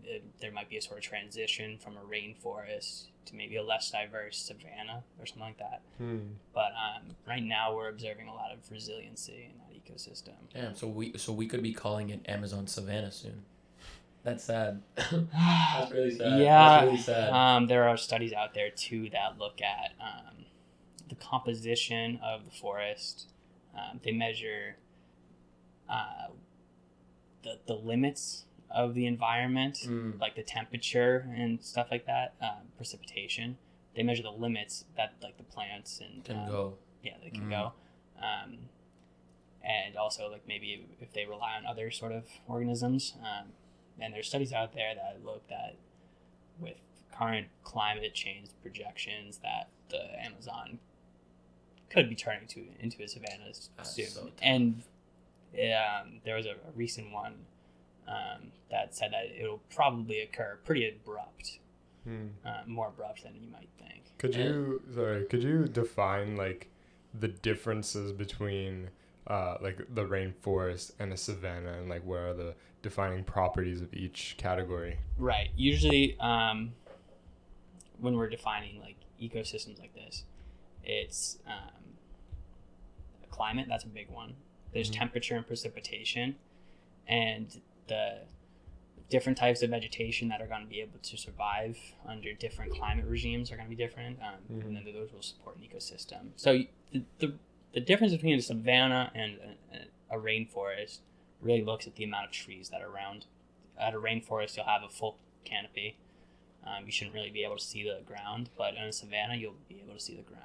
might be a sort of transition from a rainforest to maybe a less diverse savanna or something like that. But right now we're observing a lot of resiliency in that ecosystem. Damn, so we could be calling it Amazon savanna soon. That's sad. That's really sad. Yeah. That's really sad. There are studies out there too that look at the composition of the forest. They measure the limits of the environment, like the temperature and stuff like that, precipitation. They measure the limits that like the plants and can go. Yeah, they can go. And also like maybe if they rely on other sort of organisms. And there's studies out there that looked at with current climate change projections that the Amazon could be turning into a savanna soon. So and there was a recent one that said that it'll probably occur pretty abrupt, more abrupt than you might think. Could you define like the differences between like the rainforest and a savanna, and like where are the defining properties of each category? Right. Usually when we're defining like ecosystems like this, it's climate, that's a big one. There's temperature and precipitation, and the different types of vegetation that are going to be able to survive under different climate regimes are going to be different, and then those will support an ecosystem. So the difference between a savanna and a rainforest really looks at the amount of trees that are around. At a rainforest, you'll have a full canopy. You shouldn't really be able to see the ground, but in a savanna, you'll be able to see the ground.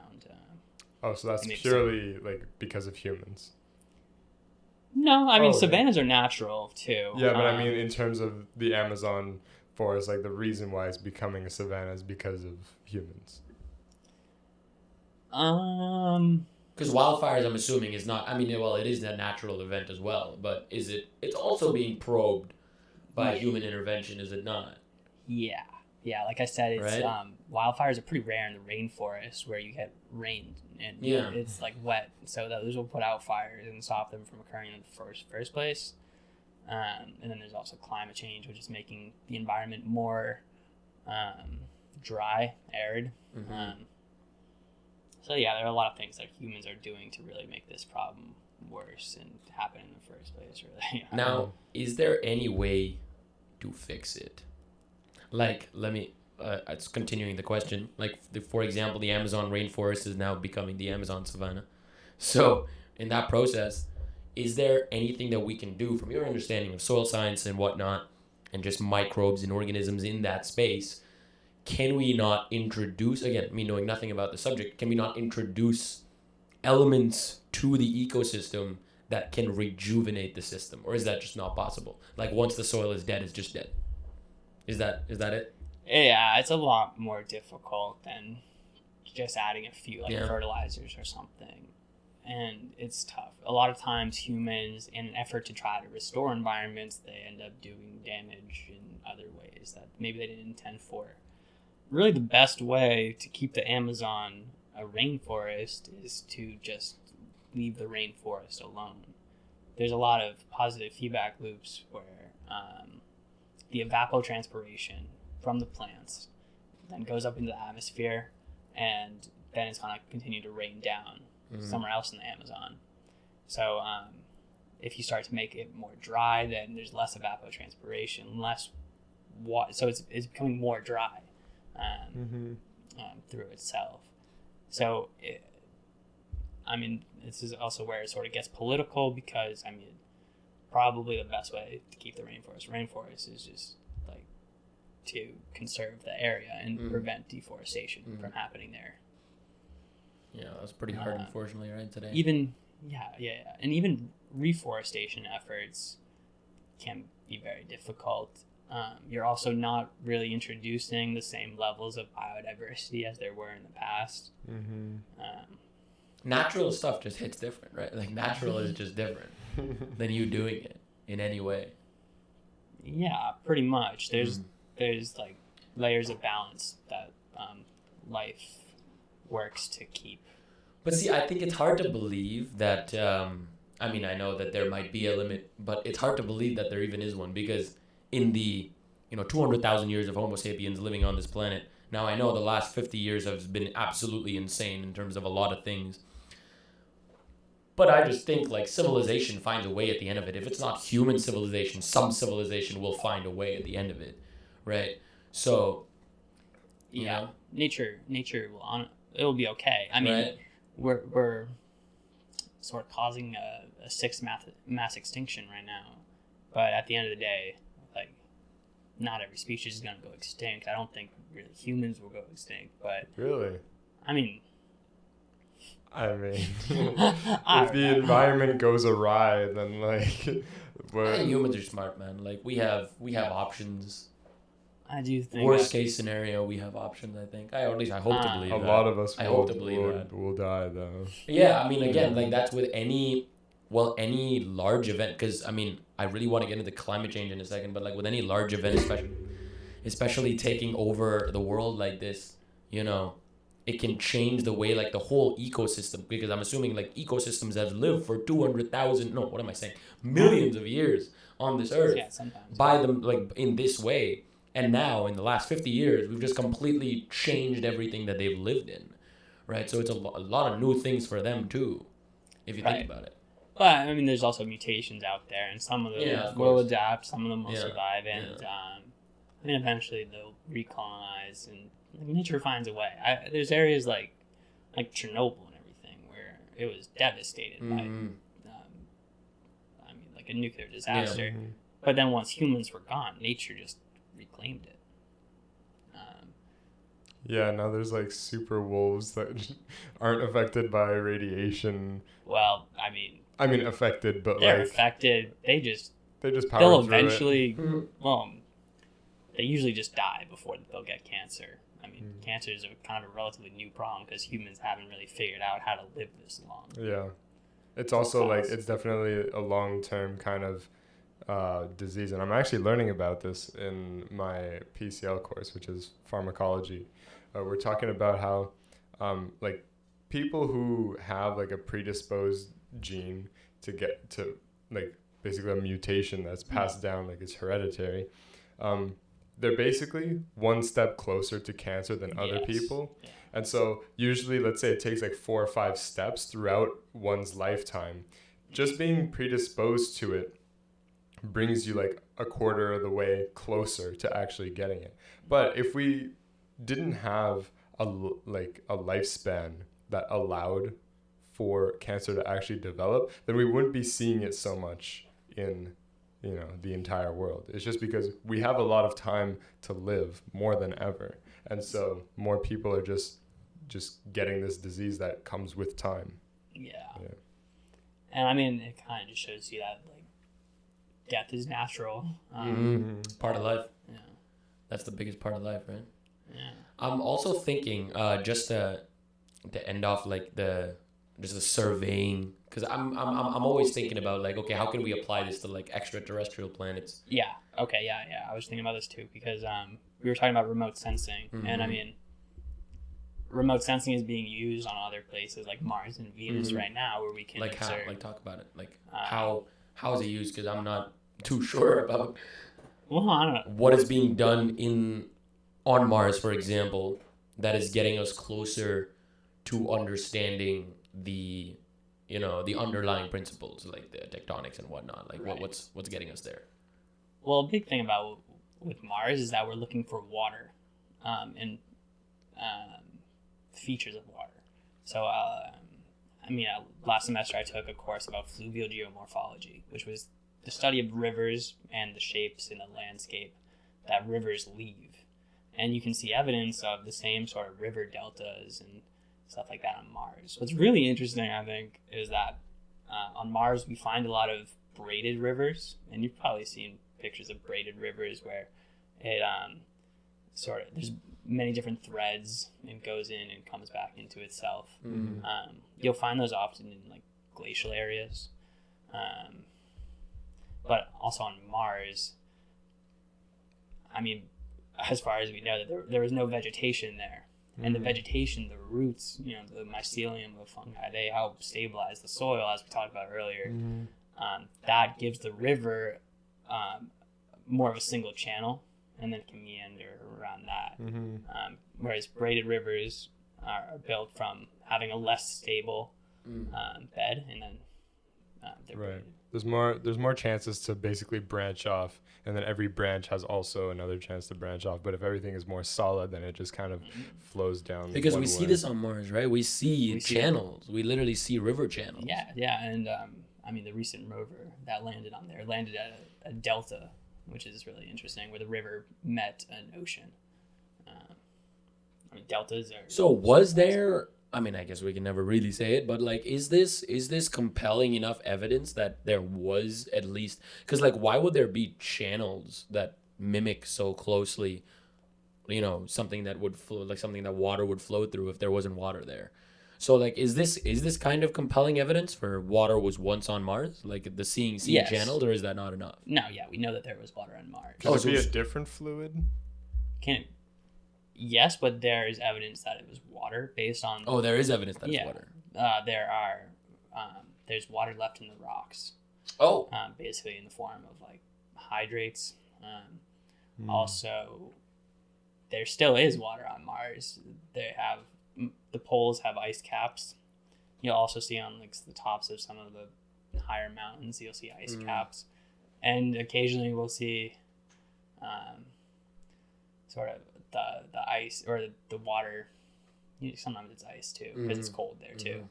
So that's purely like because of humans? No, savannas are natural too. Yeah, but in terms of the Amazon forest, like the reason why it's becoming a savanna is because of humans. Because wildfires, I'm assuming, is not. It is a natural event as well, but it's also being probed by human intervention, is it not? Yeah. Like I said, it's right? Wildfires are pretty rare in the rainforest where you get rain and it's like wet, so those will put out fires and stop them from occurring in the first place. And then there's also climate change, which is making the environment more dry, arid. So there are a lot of things that humans are doing to really make this problem worse and happen in the first place. Really. Now, is there any way to fix it? Like, it's continuing the question. Like, for example, the Amazon rainforest is now becoming the Amazon savanna. So, in that process, is there anything that we can do from your understanding of soil science and whatnot, and just microbes and organisms in that space? Can we not introduce, again, me knowing nothing about the subject, can we not introduce elements to the ecosystem that can rejuvenate the system? Or is that just not possible? Like, once the soil is dead, it's just dead. Is that it? Yeah, it's a lot more difficult than just adding a few like Yeah. fertilizers or something. And it's tough. A lot of times humans, in an effort to try to restore environments, they end up doing damage in other ways that maybe they didn't intend for. Really the best way to keep the Amazon a rainforest is to just leave the rainforest alone. There's a lot of positive feedback loops where the evapotranspiration from the plants then goes up into the atmosphere, and then it's going to continue to rain down somewhere else in the Amazon. So if you start to make it more dry, then there's less evapotranspiration, less water. So it's becoming more dry through itself. So, this is also where it sort of gets political because, probably the best way to keep the rainforest is just, like, to conserve the area and prevent deforestation from happening there. Yeah, that's pretty hard, unfortunately, right, today. Even reforestation efforts can be very difficult. You're also not really introducing the same levels of biodiversity as there were in the past. Natural stuff just hits different, right? Like, natural is just different than you doing it in any way. Yeah, pretty much. There's like layers of balance that life works to keep. But see, I think it's hard to believe that, I know that there might be a limit, but it's hard to believe that there even is one, because in the 200,000 years of Homo sapiens living on this planet, now I know the last 50 years have been absolutely insane in terms of a lot of things. But I just think, like, civilization finds a way at the end of it. If it's not human civilization, some civilization will find a way at the end of it, right? So, you know. Nature will it'll be okay. Right. We're sort of causing a sixth mass extinction right now, but at the end of the day, like, not every species is going to go extinct. I don't think really humans will go extinct, but Really? if If the environment goes awry, then, like, I think humans are smart, man. Like, we have options. I do think Worst case scenario, we have options, I think. At least I hope to believe a that. lot of us I hope to believe that. will die, though. Yeah, again, like, that's with any large event, because, I really want to get into climate change in a second, but, like, with any large event, especially taking over the world like this, it can change the way, like, the whole ecosystem, because I'm assuming, like, ecosystems have lived for millions of years on this earth sometimes by them, like, in this way. And now, in the last 50 years, we've just completely changed everything that they've lived in, right? So it's a lot of new things for them, too, if you think about it. But, there's also mutations out there, and some of them will adapt, some of them will survive, and eventually they'll recolonize, and nature finds a way. There's areas like Chernobyl and everything where it was devastated by, like a nuclear disaster. Yeah. But then once humans were gone, nature just reclaimed it. Now there's, like, super wolves that aren't affected by radiation. Well, Affected, but, they're like, affected. They just power they'll through it. eventually. They usually just die before they'll get cancer. Cancer is kind of a relatively new problem because humans haven't really figured out how to live this long. Yeah. It's also, like, it's definitely a long-term kind of disease. And I'm actually learning about this in my PCL course, which is pharmacology. We're talking about how, like, people who have, like, a predisposed gene to get to, like, basically a mutation that's passed down, like, it's hereditary, they're basically one step closer to cancer than other people. Yeah. And so usually, let's say it takes, like, 4 or 5 steps throughout one's lifetime. Just being predisposed to it brings you, like, a quarter of the way closer to actually getting it. But if we didn't have a lifespan that allowed for cancer to actually develop, then we wouldn't be seeing it so much in the entire world. It's just because we have a lot of time to live more than ever, and so more people are just getting this disease that comes with time. And it kind of just shows you that, like, death is natural. Part of life. Yeah. That's the biggest part of life, right? Yeah. I'm also thinking, just to to end off like just the surveying, because I'm always thinking about like, okay, how can we apply this to like extraterrestrial planets? Yeah. Okay. Yeah. I was thinking about this too because we were talking about remote sensing, and I mean, remote sensing is being used on other places like Mars and Venus right now, where we can like observe. how, like talk about it, like how is it used? Because I'm not too sure about Well, I don't know what is being done on Mars, for example, that is getting us closer to understanding the underlying principles like the tectonics and whatnot. Like what's getting us there? Well, a big thing about with Mars is that we're looking for water, and features of water. So, last semester I took a course about fluvial geomorphology, which was the study of rivers and the shapes in the landscape that rivers leave. And you can see evidence of the same sort of river deltas and stuff like that on Mars. What's really interesting, I think, is that on Mars we find a lot of braided rivers, and you've probably seen pictures of braided rivers where it there's many different threads and goes in and comes back into itself. You'll find those often in like glacial areas, but also on Mars. I mean, as far as we know, that there was no vegetation there, and the vegetation, the roots, the mycelium of fungi, they help stabilize the soil, as we talked about earlier. That gives the river more of a single channel, and then it can meander around that. Whereas braided rivers are built from having a less stable bed, and then they're Right. braided. There's more chances to basically branch off, and then every branch has also another chance to branch off. But if everything is more solid, then it just kind of flows down. Because one we see way. this on Mars, right? We see channels. We literally see river channels. Yeah, and the recent rover that landed on there landed at a delta, which is really interesting, where the river met an ocean. Deltas are... So was there... I mean, I guess we can never really say it, but like, is this compelling enough evidence that there was at least... Because like, why would there be channels that mimic so closely, something that would flow, like something that water would flow through if there wasn't water there? So like, is this kind of compelling evidence for water was once on Mars? Like the seeing Yes. channels, or is that not enough? No, yeah, we know that there was water on Mars. Could it be a different fluid? Yes, but there is evidence that it was water based on... Oh, there is evidence that it's water. There's water left in the rocks. Oh. Basically in the form of like hydrates. Also, there still is water on Mars. The poles have ice caps. You'll also see on like the tops of some of the higher mountains, you'll see ice caps. And occasionally we'll see sort of the ice or the water. Sometimes it's ice too because it's cold there too.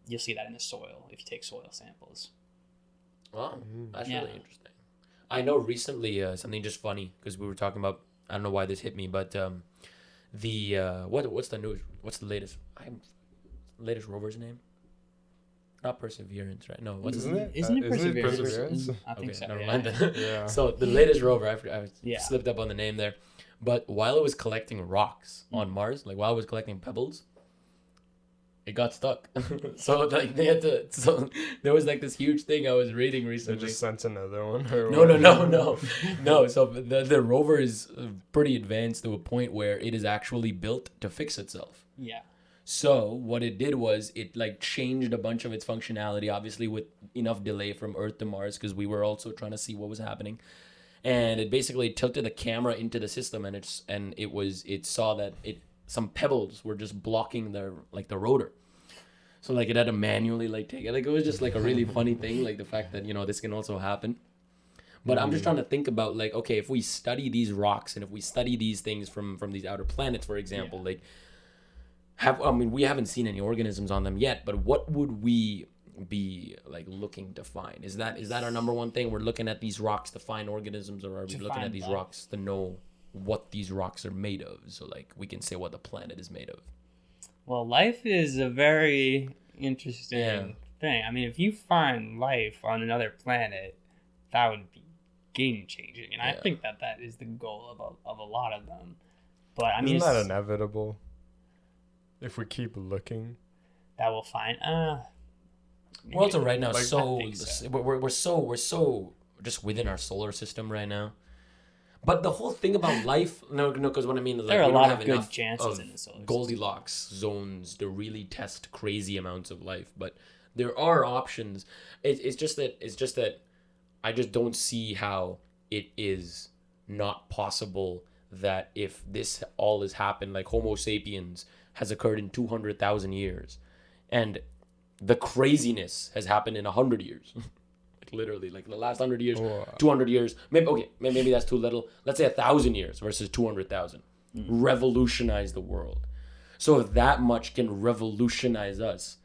You'll see that in the soil if you take soil samples. Wow, that's really interesting. I know recently something just funny because we were talking about, I don't know why this hit me, but what's the latest rover's name? Not Perseverance, right? No, what's Isn't it? Isn't it Perseverance? Perseverance? I think so. Never mind Yeah. then. Yeah. So the latest rover, I slipped up on the name there, but while it was collecting rocks on Mars, like while it was collecting pebbles, it got stuck. So like they had to. So there was like this huge thing I was reading They recently. just sent another one. Or No. So the rover is pretty advanced to a point where it is actually built to fix itself. Yeah. So what it did was it like changed a bunch of its functionality, obviously with enough delay from Earth to Mars, because we were also trying to see what was happening. And it basically tilted the camera into the system, and it saw that some pebbles were just blocking the rotor. So like it had to manually like take it. Like it was just like a really funny thing, like the fact that this can also happen. But I'm just trying to think about like, okay, if we study these rocks and if we study these things from these outer planets, for example, like we haven't seen any organisms on them yet, but what would we be like looking to find? Is that our number one thing? We're looking at these rocks to find organisms, or are we looking at these rocks to know what these rocks are made of, so like we can say what the planet is made of? Well, life is a very interesting thing. I mean, if you find life on another planet, that would be game changing, and I think that is the goal of a lot of them. But I mean, isn't that inevitable? if we keep looking. that will find. We're also right now Like, so, I think so. we're so just within our solar system right now. But the whole thing about life, no, because what I mean is like There are we a don't lot have of good enough chances of in the solar system. Goldilocks zones to really test crazy amounts of life. But there are options. It's just that I just don't see how it is not possible that if this all has happened, like Homo sapiens has occurred in 200,000 years, and the craziness has happened in 100 years. Like literally, like the last 100 years, 200 years. Maybe that's too little. Let's say 1,000 years versus 200,000. Revolutionize the world. So if that much can revolutionize us,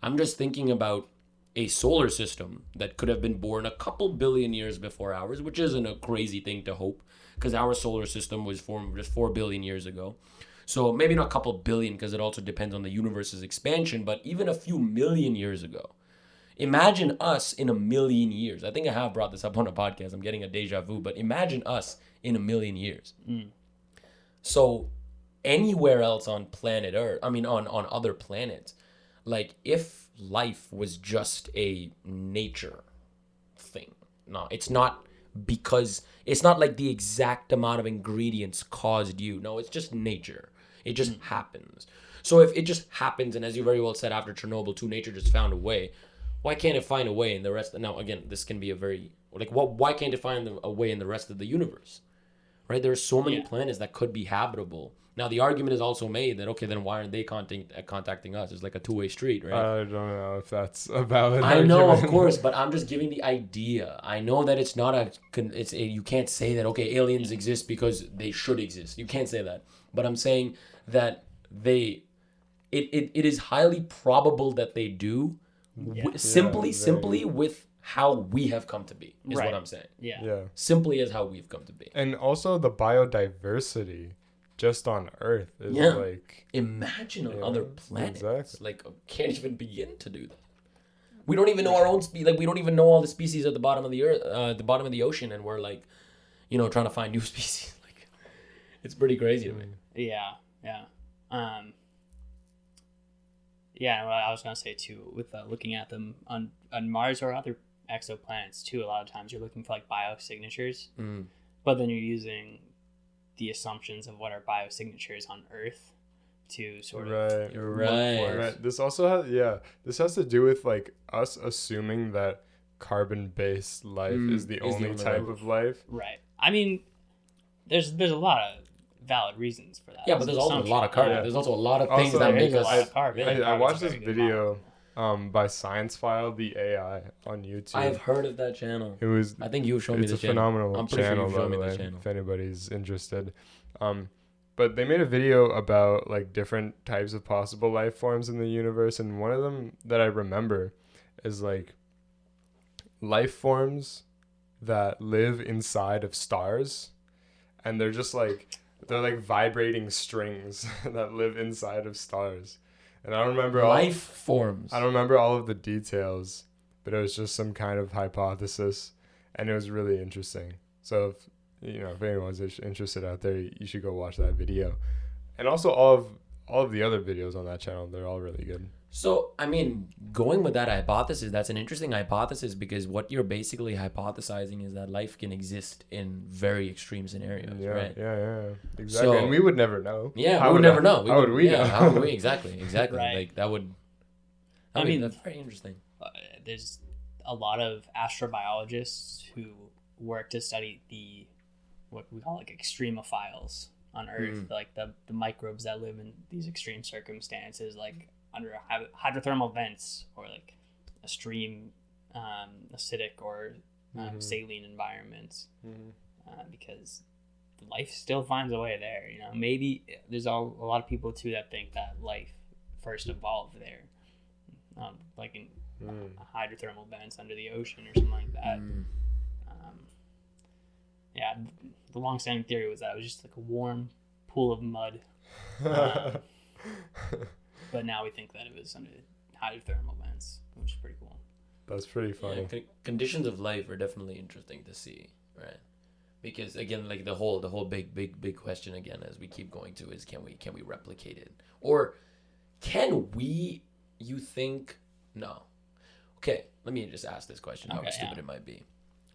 I'm just thinking about a solar system that could have been born a couple billion years before ours, which isn't a crazy thing to hope, because our solar system was formed just 4 billion years ago. So maybe not a couple billion, because it also depends on the universe's expansion, but even a few million years ago. Imagine us in a million years. I think I have brought this up on a podcast. I'm getting a deja vu, but imagine us in a million years. So anywhere else on planet Earth, on other planets, like if life was just a nature thing. No, it's not, because it's not like the exact amount of ingredients caused you. No, it's just nature. It just happens. So if it just happens, and as you very well said, after Chernobyl too, nature just found a way. Why can't it find a way in the rest? Now, again, this can be a very, like, why can't it find a way in the rest of the universe? Right? There are so many planets that could be habitable. Now, the argument is also made that, okay, then why aren't they contacting us? It's like a two-way street, right? I don't know if that's a valid I know, argument. of course, but I'm just giving the idea. I know that it's not you can't say that, okay, aliens exist because they should exist. You can't say that. But I'm saying that it is highly probable that they do, simply with how we have come to be, is what I'm saying. Yeah. Simply as how we've come to be. And also the biodiversity just on Earth is like... Imagine on other planets. Exactly. Like, can't even begin to do that. We don't even know our own species. Like, we don't even know all the species at the bottom of the earth, the bottom of the ocean, and we're like, trying to find new species. Like, it's pretty crazy to me. Yeah. Well, I was gonna say too, with looking at them on Mars or other exoplanets too, a lot of times you're looking for like biosignatures, but then you're using the assumptions of what are biosignatures on Earth to sort of Right. This also has to do with like us assuming that carbon-based life is the only type of life. Right. I mean, there's a lot of valid reasons for that. Yeah, but there's also a lot of carbon. Yeah. There's also a lot of things Also, that make there's a lot us. of carbon. I watched this Carbon's a very good video model. by Science File, the AI on YouTube. I've heard of that channel. It was. I think you showed me It's the a channel. phenomenal I'm pretty channel, sure you by showed the me way, the channel. if anybody's interested. But they made a video about like different types of possible life forms in the universe, and one of them that I remember is like life forms that live inside of stars, and they're like vibrating strings that live inside of stars. And I don't remember Life forms. I don't remember all of the details, but it was just some kind of hypothesis, and it was really interesting. So if anyone's interested out there, you should go watch that video. And also all of the other videos on that channel, they're all really good. So, I mean, going with that hypothesis, that's an interesting hypothesis, because what you're basically hypothesizing is that life can exist in very extreme scenarios, right? Yeah, exactly. So, and we would never know. Yeah, we would never know. How would we know? How would we? Exactly. Right. Like, that would... I mean, that's very interesting. There's a lot of astrobiologists who work to study what we call like extremophiles on Earth, like the microbes that live in these extreme circumstances, like under hydrothermal vents or like extreme acidic or saline environments, because life still finds a way there. Maybe there's a lot of people too that think that life first evolved there, like in hydrothermal vents under the ocean or something like that. Yeah, the long-standing theory was that it was just like a warm pool of mud. But now we think that it was under hydrothermal vents, which is pretty cool. That's pretty funny. Yeah, conditions of life are definitely interesting to see, right? Because again, like the whole big question again, as we keep going to, is can we replicate it, or can we, you think, no. Okay, let me just ask this question, however stupid it might be.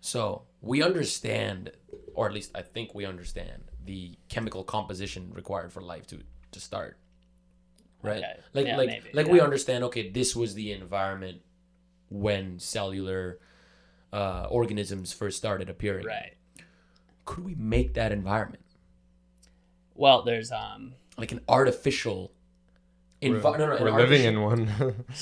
So we understand, or at least I think we understand, the chemical composition required for life to start. Right? Okay. We understand, okay, this was the environment when cellular organisms first started appearing. Right. Could we make that environment? Well, there's Like an artificial environment. We're living in one.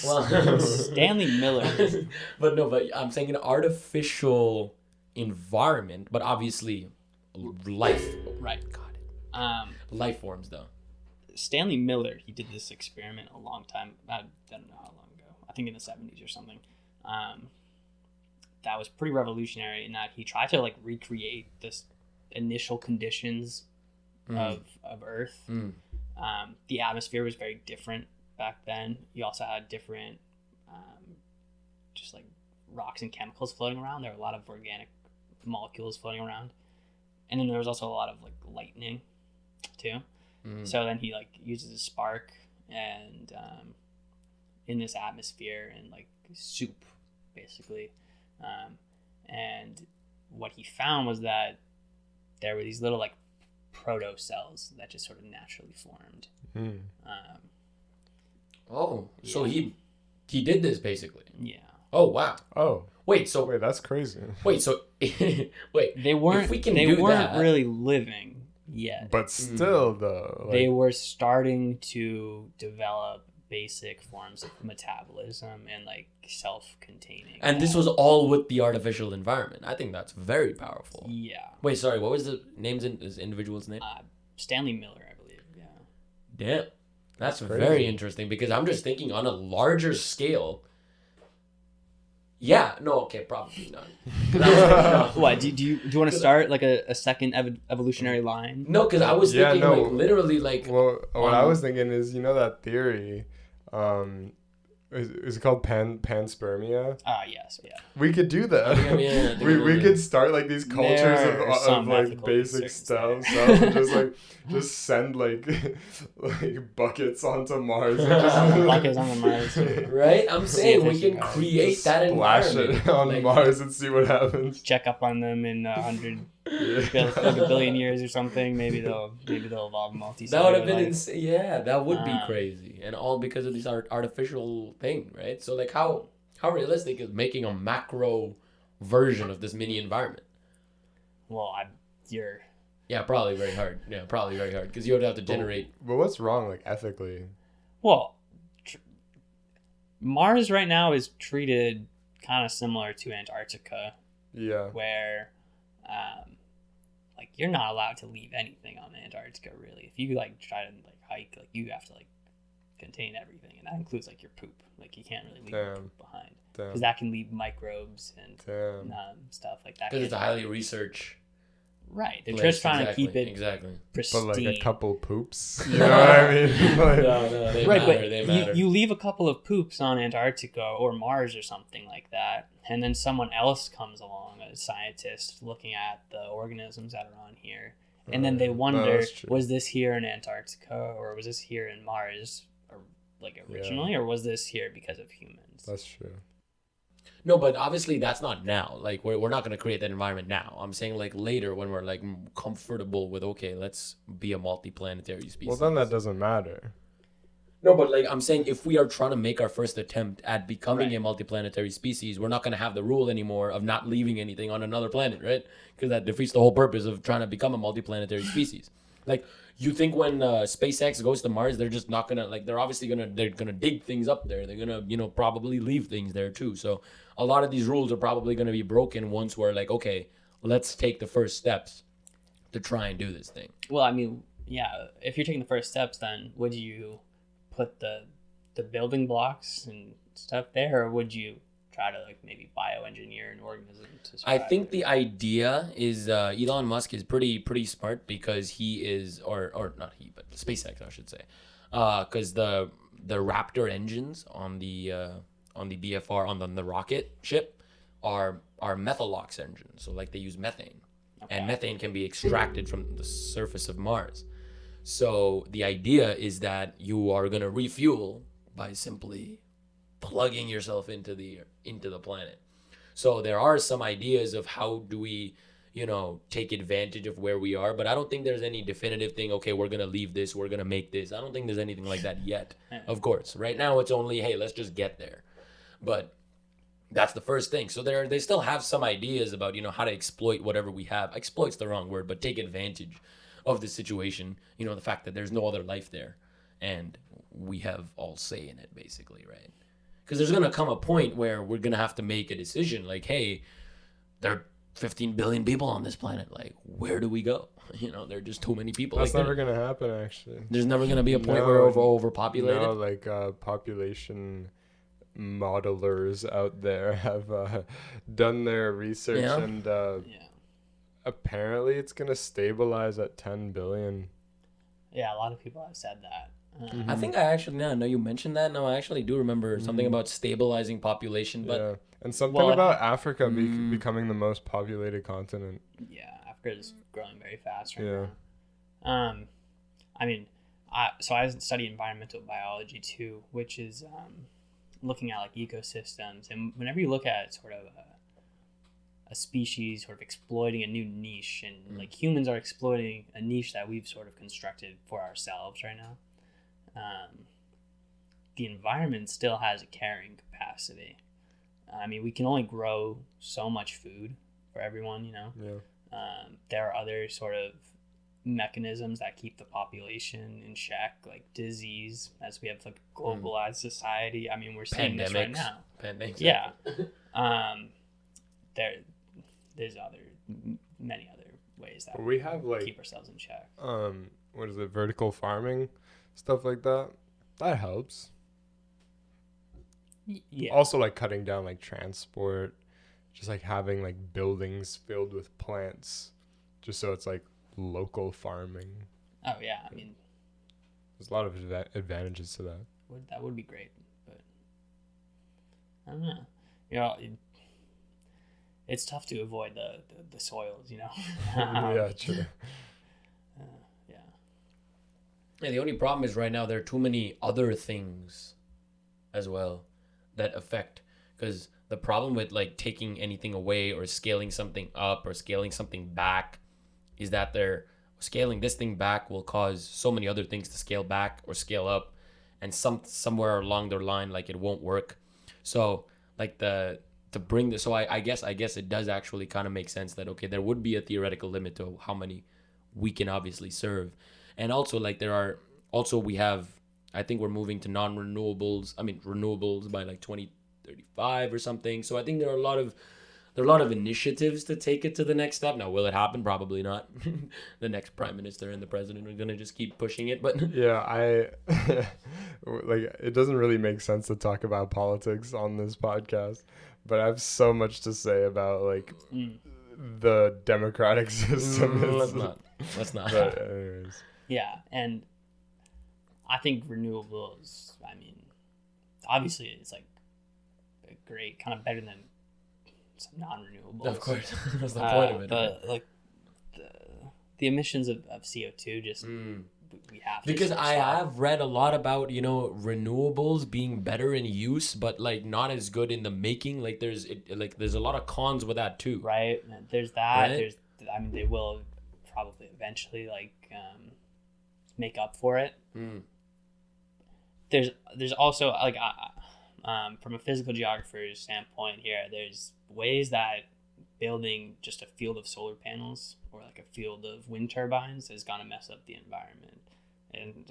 Well, Stanley Miller. but I'm saying an artificial environment, but obviously life. Right. Got it. Life forms, though. Stanley Miller, he did this experiment a long time. I don't know how long ago. I think in the 70s or something. That was pretty revolutionary in that he tried to like recreate this initial conditions of Earth. The atmosphere was very different back then. You also had different just like rocks and chemicals floating around. There were a lot of organic molecules floating around. And then there was also a lot of like lightning too. So then he like uses a spark and in this atmosphere and like soup basically. And what he found was that there were these little like proto cells that just sort of naturally formed. So he did this basically. Yeah. Oh wow. Oh. Wait, That's crazy. wait, They weren't. If we can they do weren't that, really living yet. But still, though, like, They were starting to develop basic forms of metabolism and like self-containing. and this was all with the artificial environment. I think that's very powerful. Yeah. Wait, sorry, what was the name's this individual's name? Stanley Miller, I believe. Yeah. Damn. That's crazy. very interesting because I'm just thinking on a larger scale. Yeah, no, okay, probably not. What do you want to start like a second evolutionary line? No, because I was thinking like literally like. Well, what I was thinking is, you know, that theory, is it called panspermia? Yes, yeah. We could do that. Yeah, we could start like these cultures There are of some like ethical basic concerns cells and just send like buckets onto Mars. And just, Buckets on the Mars. Right? I'm saying we can efficient. create that splash environment. it on Like, Mars and see what happens. Check up on them in 100 billion years or something. Maybe they'll evolve multicellular. That would have been life. insane. Yeah, that would be crazy, and all because of this artificial thing, right? So like, how realistic is making a macro version of this mini environment? Well, you're. Yeah, probably very hard. Yeah, probably very hard because you would have to generate. But what's wrong, like, ethically? Well, Mars right now is treated kind of similar to Antarctica, Yeah. where, like, you're not allowed to leave anything on Antarctica. Really, if you like try to like hike, like you have to like contain everything, and that includes like your poop. Like you can't really leave your poop behind because that can leave microbes and stuff like that. Because it's a highly researched. Right, they're place. just trying to keep it exactly. pristine. But like a couple poops, you know what I mean? Like, No, they Right, matter. but They matter. you leave a couple of poops on Antarctica or Mars or something like that, and then someone else comes along, a scientist looking at the organisms that are on here, and then they wonder, that's true. was this here in Antarctica or was this here in Mars, or like originally, or was this here because of humans? That's true. No, but obviously that's not now. Like we're not going to create that environment now. I'm saying like later when we're like comfortable with, okay, let's be a multi-planetary species. Well, then that doesn't matter. No, but like I'm saying, if we are trying to make our first attempt at becoming Right. a multi-planetary species, we're not going to have the rule anymore of not leaving anything on another planet, right? Because that defeats the whole purpose of trying to become a multi-planetary species. Like, you think when SpaceX goes to Mars, they're just not gonna like they're gonna dig things up there. They're gonna probably leave things there too. So a lot of these rules are probably gonna be broken once we're like, okay, let's take the first steps to try and do this thing. Well, I mean, yeah, if you're taking the first steps, then would you put the building blocks and stuff there, or would you try to like maybe bioengineer an organism to survive? I think the idea is Elon Musk is pretty smart because he is, or not he, but SpaceX I should say, because the Raptor engines on the BFR on the rocket ship are methalox engines, so like they use methane, and methane can be extracted from the surface of Mars. So the idea is that you are going to refuel by simply plugging yourself into the planet. So there are some ideas of how do we, take advantage of where we are, but I don't think there's any definitive thing, okay, we're going to leave this, we're going to make this. I don't think there's anything like that yet. Of course, right now it's only, hey, let's just get there. But that's the first thing. So they still have some ideas about, how to exploit whatever we have. Exploit's the wrong word, but take advantage of the situation, the fact that there's no other life there and we have all say in it, basically, right? Because there's going to come a point where we're going to have to make a decision like, hey, there are 15 billion people on this planet. Like, where do we go? There are just too many people. That's never going to happen, actually. There's never going to be a point where we're overpopulated. No, like population modelers out there have done their research and apparently it's going to stabilize at 10 billion. Yeah, a lot of people have said that. I think I know you mentioned that. No, I actually do remember something about stabilizing population, but and something about Africa becoming the most populated continent. Yeah, Africa is growing very fast right now. I mean, I study environmental biology too, which is looking at like ecosystems, and whenever you look at sort of a species sort of exploiting a new niche, and like humans are exploiting a niche that we've sort of constructed for ourselves right now. The environment still has a carrying capacity. I mean, we can only grow so much food for everyone, there are other sort of mechanisms that keep the population in check, like disease, as we have like globalized society. I mean, we're seeing this right now. Pandemics. Yeah. There's many other ways that we have like keep ourselves in check. What is it? Vertical farming, stuff like that. That helps. Yeah. Also, like cutting down like transport, just like having like buildings filled with plants, just so it's like local farming. Oh yeah, I mean, there's a lot of advantages to that. That would be great, but I don't know. It's tough to avoid the soils, Yeah, true. Yeah, the only problem is right now there are too many other things as well that affect, because the problem with like taking anything away or scaling something up or scaling something back is that they're scaling this thing back will cause so many other things to scale back or scale up, and somewhere along their line like it won't work. So like I guess it does actually kind of make sense that okay, there would be a theoretical limit to how many we can obviously serve. And also like we have, I think we're moving to renewables by like 2035 or something. So I think there are a lot of initiatives to take it to the next step. Now, will it happen? Probably not. The next prime minister and the president are going to just keep pushing it. But yeah, like it doesn't really make sense to talk about politics on this podcast, but I have so much to say about like the democratic system. Let's not. But anyways. Yeah, and I think renewables, I mean, obviously it's like a great, kind of better than some non-renewables. Of course. That's the point of it. But like the emissions of CO2 just we have to. Because I have read a lot about, renewables being better in use, but like not as good in the making. Like there's a lot of cons with that too. Right. There's that. Right? They will probably eventually like make up for it. There's also like from a physical geographer's standpoint here, there's ways that building just a field of solar panels or like a field of wind turbines is gonna mess up the environment, and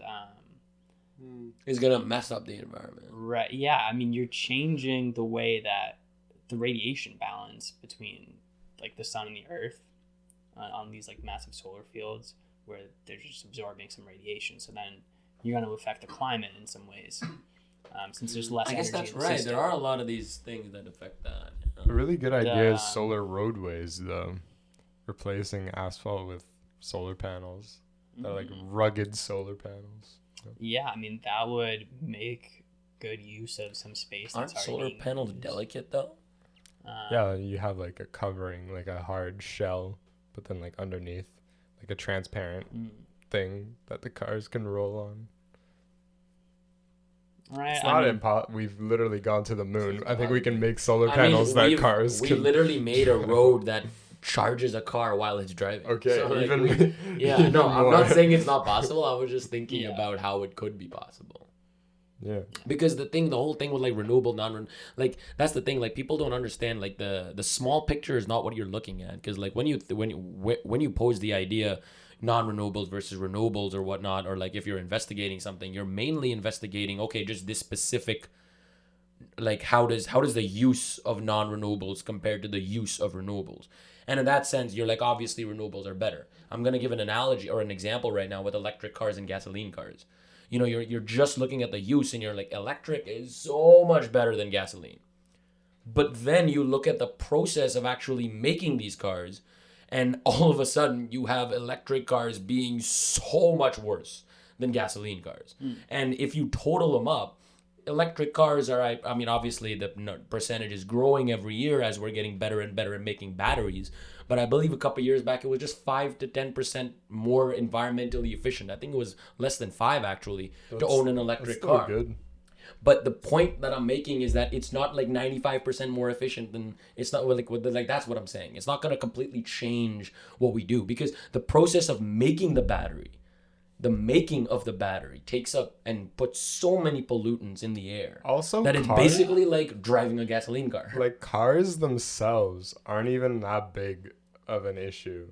it's gonna mess up the environment. Right. Yeah. I mean, you're changing the way that the radiation balance between like the sun and the earth on these like massive solar fields, where they're just absorbing some radiation. So then you're going to affect the climate in some ways, since there's less energy. I guess that's in the right. system. There are a lot of these things that affect that. A really good idea is solar roadways, though. Replacing asphalt with solar panels. They're like rugged solar panels. Yeah, I mean, that would make good use of some space. Aren't solar panels delicate, though? Yeah, you have like a covering, like a hard shell, but then like underneath, like a transparent thing that the cars can roll on. Right. It's not we've literally gone to the moon. I think we can make solar I panels mean, that cars we can. literally made a road that charges a car while it's driving. Okay, So, like, even yeah, no, I'm more. not saying it's not possible. I was just thinking Yeah. about how it could be possible. Yeah. Because the whole thing with like renewable, like that's the thing. Like people don't understand. Like the small picture is not what you're looking at. Because like when you pose the idea, non-renewables versus renewables or whatnot, or like if you're investigating something, you're mainly investigating just this specific. Like how does the use of non-renewables compared to the use of renewables? And in that sense, you're like obviously renewables are better. I'm gonna give an analogy or an example right now with electric cars and gasoline cars. You're just looking at the use and you're like, electric is so much better than gasoline. But then you look at the process of actually making these cars, and all of a sudden you have electric cars being so much worse than gasoline cars. And if you total them up, electric cars are, I mean, obviously the percentage is growing every year as we're getting better and better at making batteries. But I believe a couple of years back, it was just 5 to 10% more environmentally efficient. I think it was less than 5 actually to own an electric car. Good. But the point that I'm making is that it's not like 95% more efficient than, it's not like that's what I'm saying. It's not going to completely change what we do, because the process of making the battery takes up and puts so many pollutants in the air. Also, that it's basically like driving a gasoline car. Like cars themselves aren't even that big of an issue.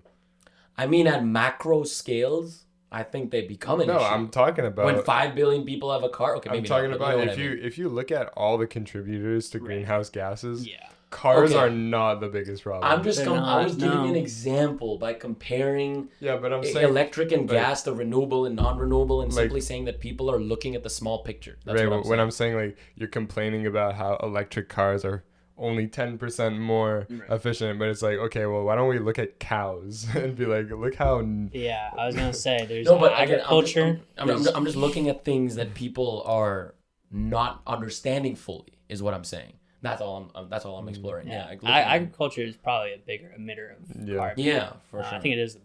I mean, at macro scales, I think they become an issue. No, I'm talking about when 5 billion people have a car. Okay, maybe I'm talking not, but about you know if you look at all the contributors to greenhouse gases, Yeah. cars Okay. are not the biggest problem. I was giving no. you an example by comparing but I'm saying electric and like, gas to renewable and non-renewable, and like, simply saying that people are looking at the small picture. That's right, what I'm when saying. I'm saying like you're complaining about how electric cars are only 10% more efficient, but it's like, okay, well, why don't we look at cows and be like, look how Yeah, I was gonna say there's No, but again, agriculture. I'm just looking at things that people are not understanding fully. Is what I'm saying. That's all I'm exploring. Yeah, agriculture is probably a bigger emitter of carbon. Yeah, for sure. I think it is.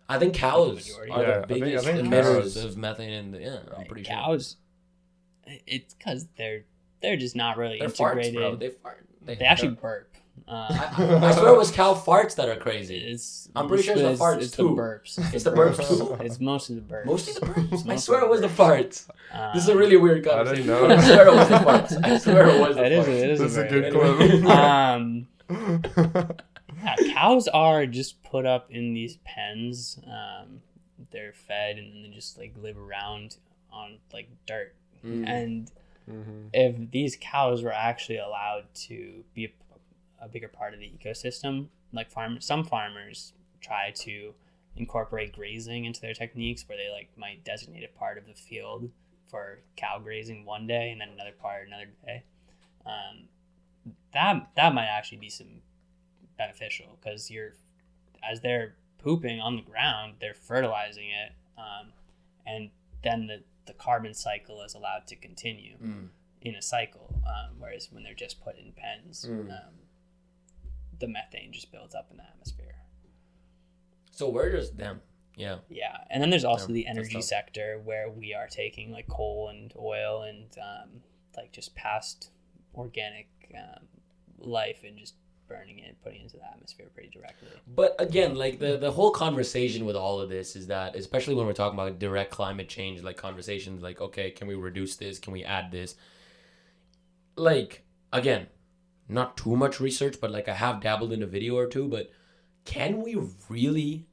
I think cows majority. are Yeah, the I think biggest cows- emitters of methane, I'm pretty sure. Cows. It's because they're just not really They're farts, integrated. bro. They fart. They actually burp. I swear it was cow farts that are crazy. I'm pretty sure it's the farts it's too. the burps. It's the burps too. It's mostly the burps. Mostly the burps. I Mostly swear the it was the burps. farts. This is a really weird I didn't conversation. know. I swear it was the farts. I swear it was the It is. farts. It is. This is a very- good clip. Yeah, cows are just put up in these pens. They're fed and then they just like live around on like dirt. And if these cows were actually allowed to be a bigger part of the ecosystem, like some farmers try to incorporate grazing into their techniques, where they like might designate a part of the field for cow grazing one day and then another part another day. That might actually be some beneficial, because as they're pooping on the ground, they're fertilizing it, and then the carbon cycle is allowed to continue in a cycle, whereas when they're just put in pens, the methane just builds up in the atmosphere. So we're just them. Yeah. Yeah, and then there's also Yeah, the that's energy tough. sector, where we are taking like coal and oil and like just past organic life and just burning it, putting it into the atmosphere pretty directly. But again, like the whole conversation with all of this is that, especially when we're talking about direct climate change, like conversations like, okay, can we reduce this? Can we add this? Like, again, not too much research, but like I have dabbled in a video or two, but can we really,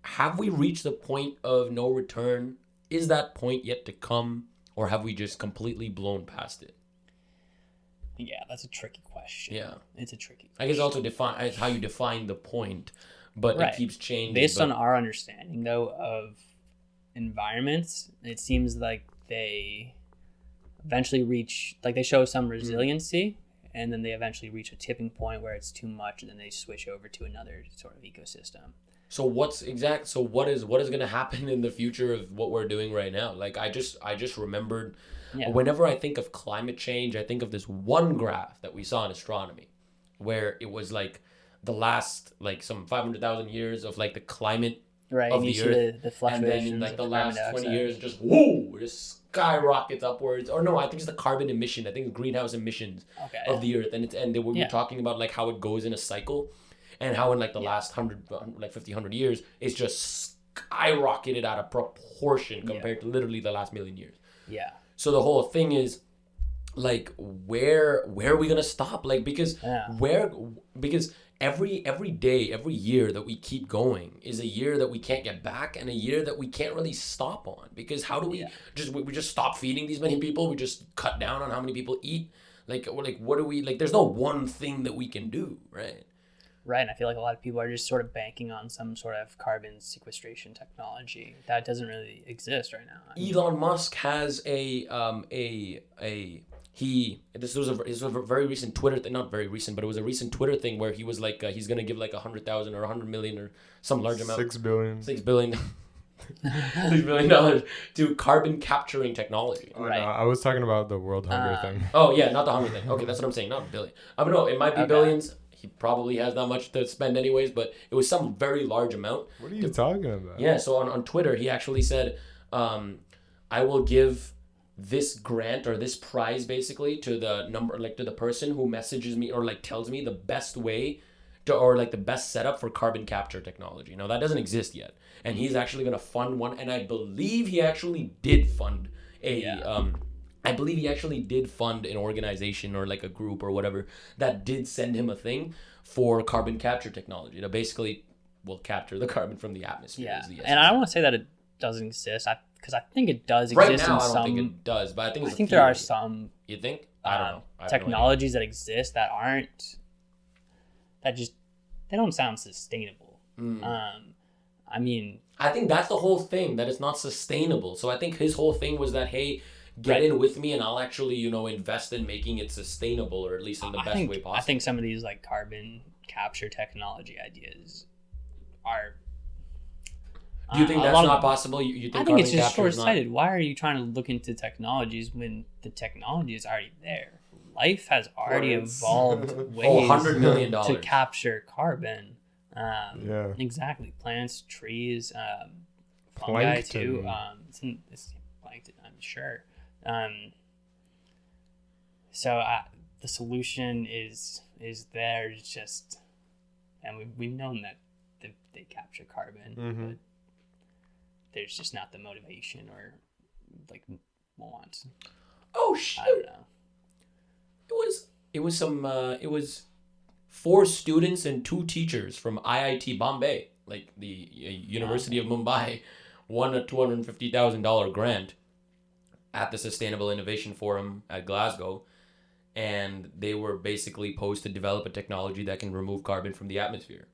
have we reached the point of no return? Is that point yet to come? Or have we just completely blown past it? Yeah, that's a tricky question. Yeah. It's a tricky question. I guess also it's how you define the point, but Right. it keeps changing. Based but- on our understanding, though, of environments, it seems like they eventually reach, like they show some resiliency, and then they eventually reach a tipping point where it's too much, and then they switch over to another sort of ecosystem. So what is going to happen in the future of what we're doing right now? Like I just remembered, Yeah. whenever I think of climate change, I think of this one graph that we saw in astronomy, where it was like the last like some 500,000 years of like the climate Right, of and you the see earth. the And fluctuations then in like of the carbon last 20 dioxide. years, just whoa, just skyrockets upwards. Or no, I think it's the carbon emission. I think it's greenhouse emissions Okay. of the earth. And they were Yeah. talking about like how it goes in a cycle, and how in like the last 50, 100 years, it's just skyrocketed out of proportion compared to literally the last million years. Yeah. So the whole thing is like where are we gonna stop? Like because every day, every year that we keep going is a year that we can't get back, and a year that we can't really stop on. Because how do we we just stop feeding these many people? We just cut down on how many people eat. Like what do we like? There's no one thing that we can do, right? Right, and I feel like a lot of people are just sort of banking on some sort of carbon sequestration technology that doesn't really exist right now. Elon Musk has this was a very recent Twitter thing, not very recent, but it was a recent Twitter thing where he was like he's gonna give like 100,000 or 100 million or some large amount, $6 billion $6 billion to carbon capturing technology. Right. No, I was talking about the world hunger thing. Oh yeah, not the hunger thing. Okay, that's what I'm saying, not a billion. I don't know, it might be billions. He probably has that much to spend anyways, but it was some very large amount. What are you talking about? Yeah, so on Twitter, he actually said, I will give this grant or this prize basically to the person who messages me or like tells me the best way to, or like the best setup for carbon capture technology. Now that doesn't exist yet. And he's actually going to fund one. And I believe he actually did fund I believe he actually did fund an organization or like a group or whatever that did send him a thing for carbon capture technology that basically will capture the carbon from the atmosphere. Yeah, and I don't want to say that it doesn't exist, because I think it does exist right now, in I don't some. think it does, but I think it's there are some. You think? I don't know. I have technologies that exist that aren't. That just they don't sound sustainable. I mean, I think that's the whole thing, that it's not sustainable. So I think his whole thing was that, hey, get in with me and I'll actually, invest in making it sustainable, or at least in the best way possible. I think some of these like carbon capture technology ideas are. Do you think that's not possible? You think I think it's just short-sighted. Why are you trying to look into technologies when the technology is already there? Life has already evolved ways $100 million to capture carbon. Yeah. Exactly. Plants, trees, fungi too. It's plankton, I'm sure. So the solution is there. It's just, and we've known that they capture carbon, but there's just not the motivation or like want. Oh shit! I don't know. It was 4 students and 2 teachers from IIT Bombay, like the University of Mumbai, won a $250,000 grant at the Sustainable Innovation Forum at Glasgow, and they were basically posed to develop a technology that can remove carbon from the atmosphere.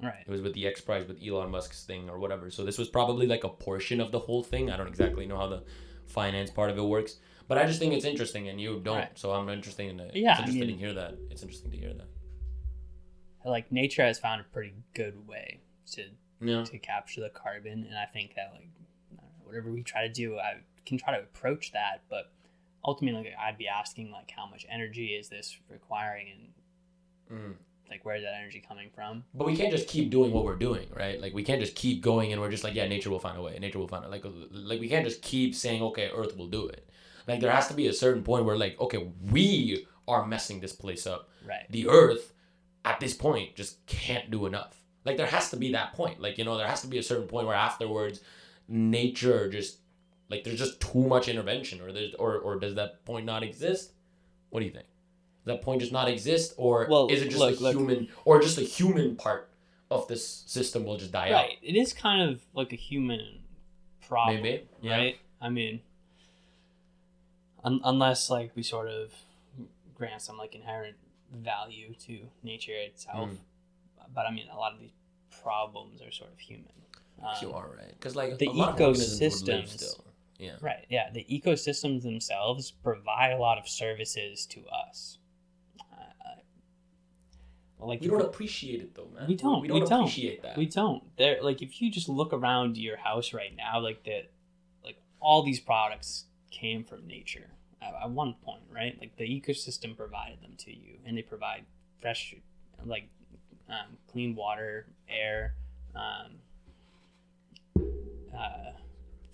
Right. It was with the X Prize, with Elon Musk's thing or whatever. So this was probably like a portion of the whole thing. I don't exactly know how the finance part of it works, but I just think it's interesting, and you don't. Right. So I'm interested in it. Yeah, It's interesting to hear that. It's interesting to hear that. Like nature has found a pretty good way to capture the carbon, and I think that like whatever we try to do, I can try to approach that, but ultimately I'd be asking like how much energy is this requiring, and like where's that energy coming from? But we can't just keep doing what we're doing, right? Like we can't just keep going and we're just like, yeah, nature will find a way. Nature will find it. Like we can't just keep saying, okay, Earth will do it. Like there has to be a certain point where like, okay, we are messing this place up. Right. The Earth at this point just can't do enough. Like there has to be that point. Like, there has to be a certain point where afterwards nature just like there's just too much intervention, or does that point not exist? What do you think? Does that point just not exist, or is it just human, or just a human part of this system will just die out? Right. It is kind of like a human problem. Maybe. Yeah. Right? I mean, unless like we sort of grant some like inherent value to nature itself. But I mean, a lot of these problems are sort of human. You are right, because like the a lot of organisms would live ecosystems still. Yeah. Right. Yeah. The ecosystems themselves provide a lot of services to us. Like we don't appreciate it though, man. We don't. We don't appreciate that. We don't. There, like, if you just look around your house right now, like all these products came from nature at one point, right? Like the ecosystem provided them to you, and they provide fresh, like, clean water, air,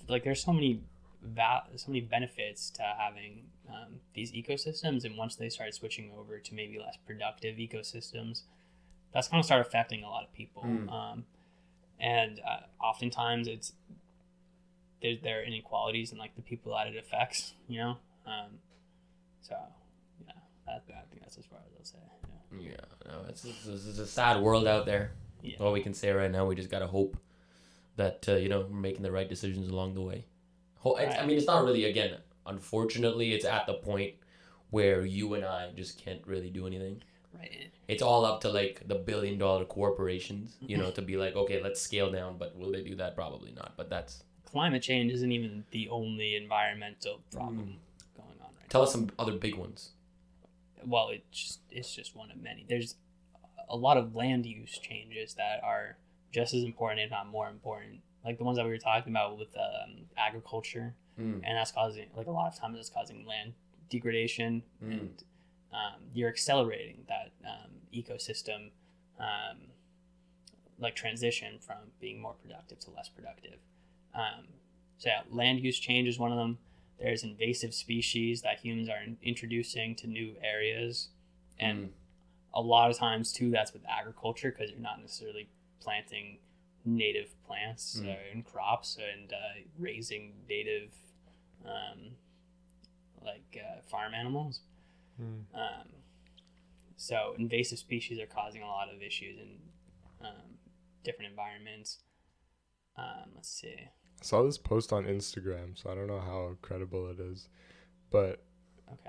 like there's so many benefits to having these ecosystems, and once they start switching over to maybe less productive ecosystems, that's going to start affecting a lot of people. And oftentimes there are inequalities in like the people that it affects, you know. So yeah, I think that's as far as I'll say. Yeah, no, it's a sad world out there. Yeah. All we can say right now, we just gotta hope that we're making the right decisions along the way. I mean, it's not really, again, unfortunately, it's at the point where you and I just can't really do anything. Right. It's all up to like the billion-dollar corporations, to be like, okay, let's scale down, but will they do that? Probably not. But that's climate change isn't even the only environmental problem going on right now. Tell us some other big ones. Well, it's just one of many. There's a lot of land use changes that are just as important, if not more important. Like the ones that we were talking about with agriculture, and that's causing, like a lot of times it's causing land degradation, and you're accelerating that ecosystem like transition from being more productive to less productive. So yeah, land use change is one of them. There's invasive species that humans are introducing to new areas, and a lot of times too that's with agriculture, because you're not necessarily planting native plants and crops and raising native farm animals. So invasive species are causing a lot of issues in different environments. Let's see. I saw this post on Instagram, so I don't know how credible it is, but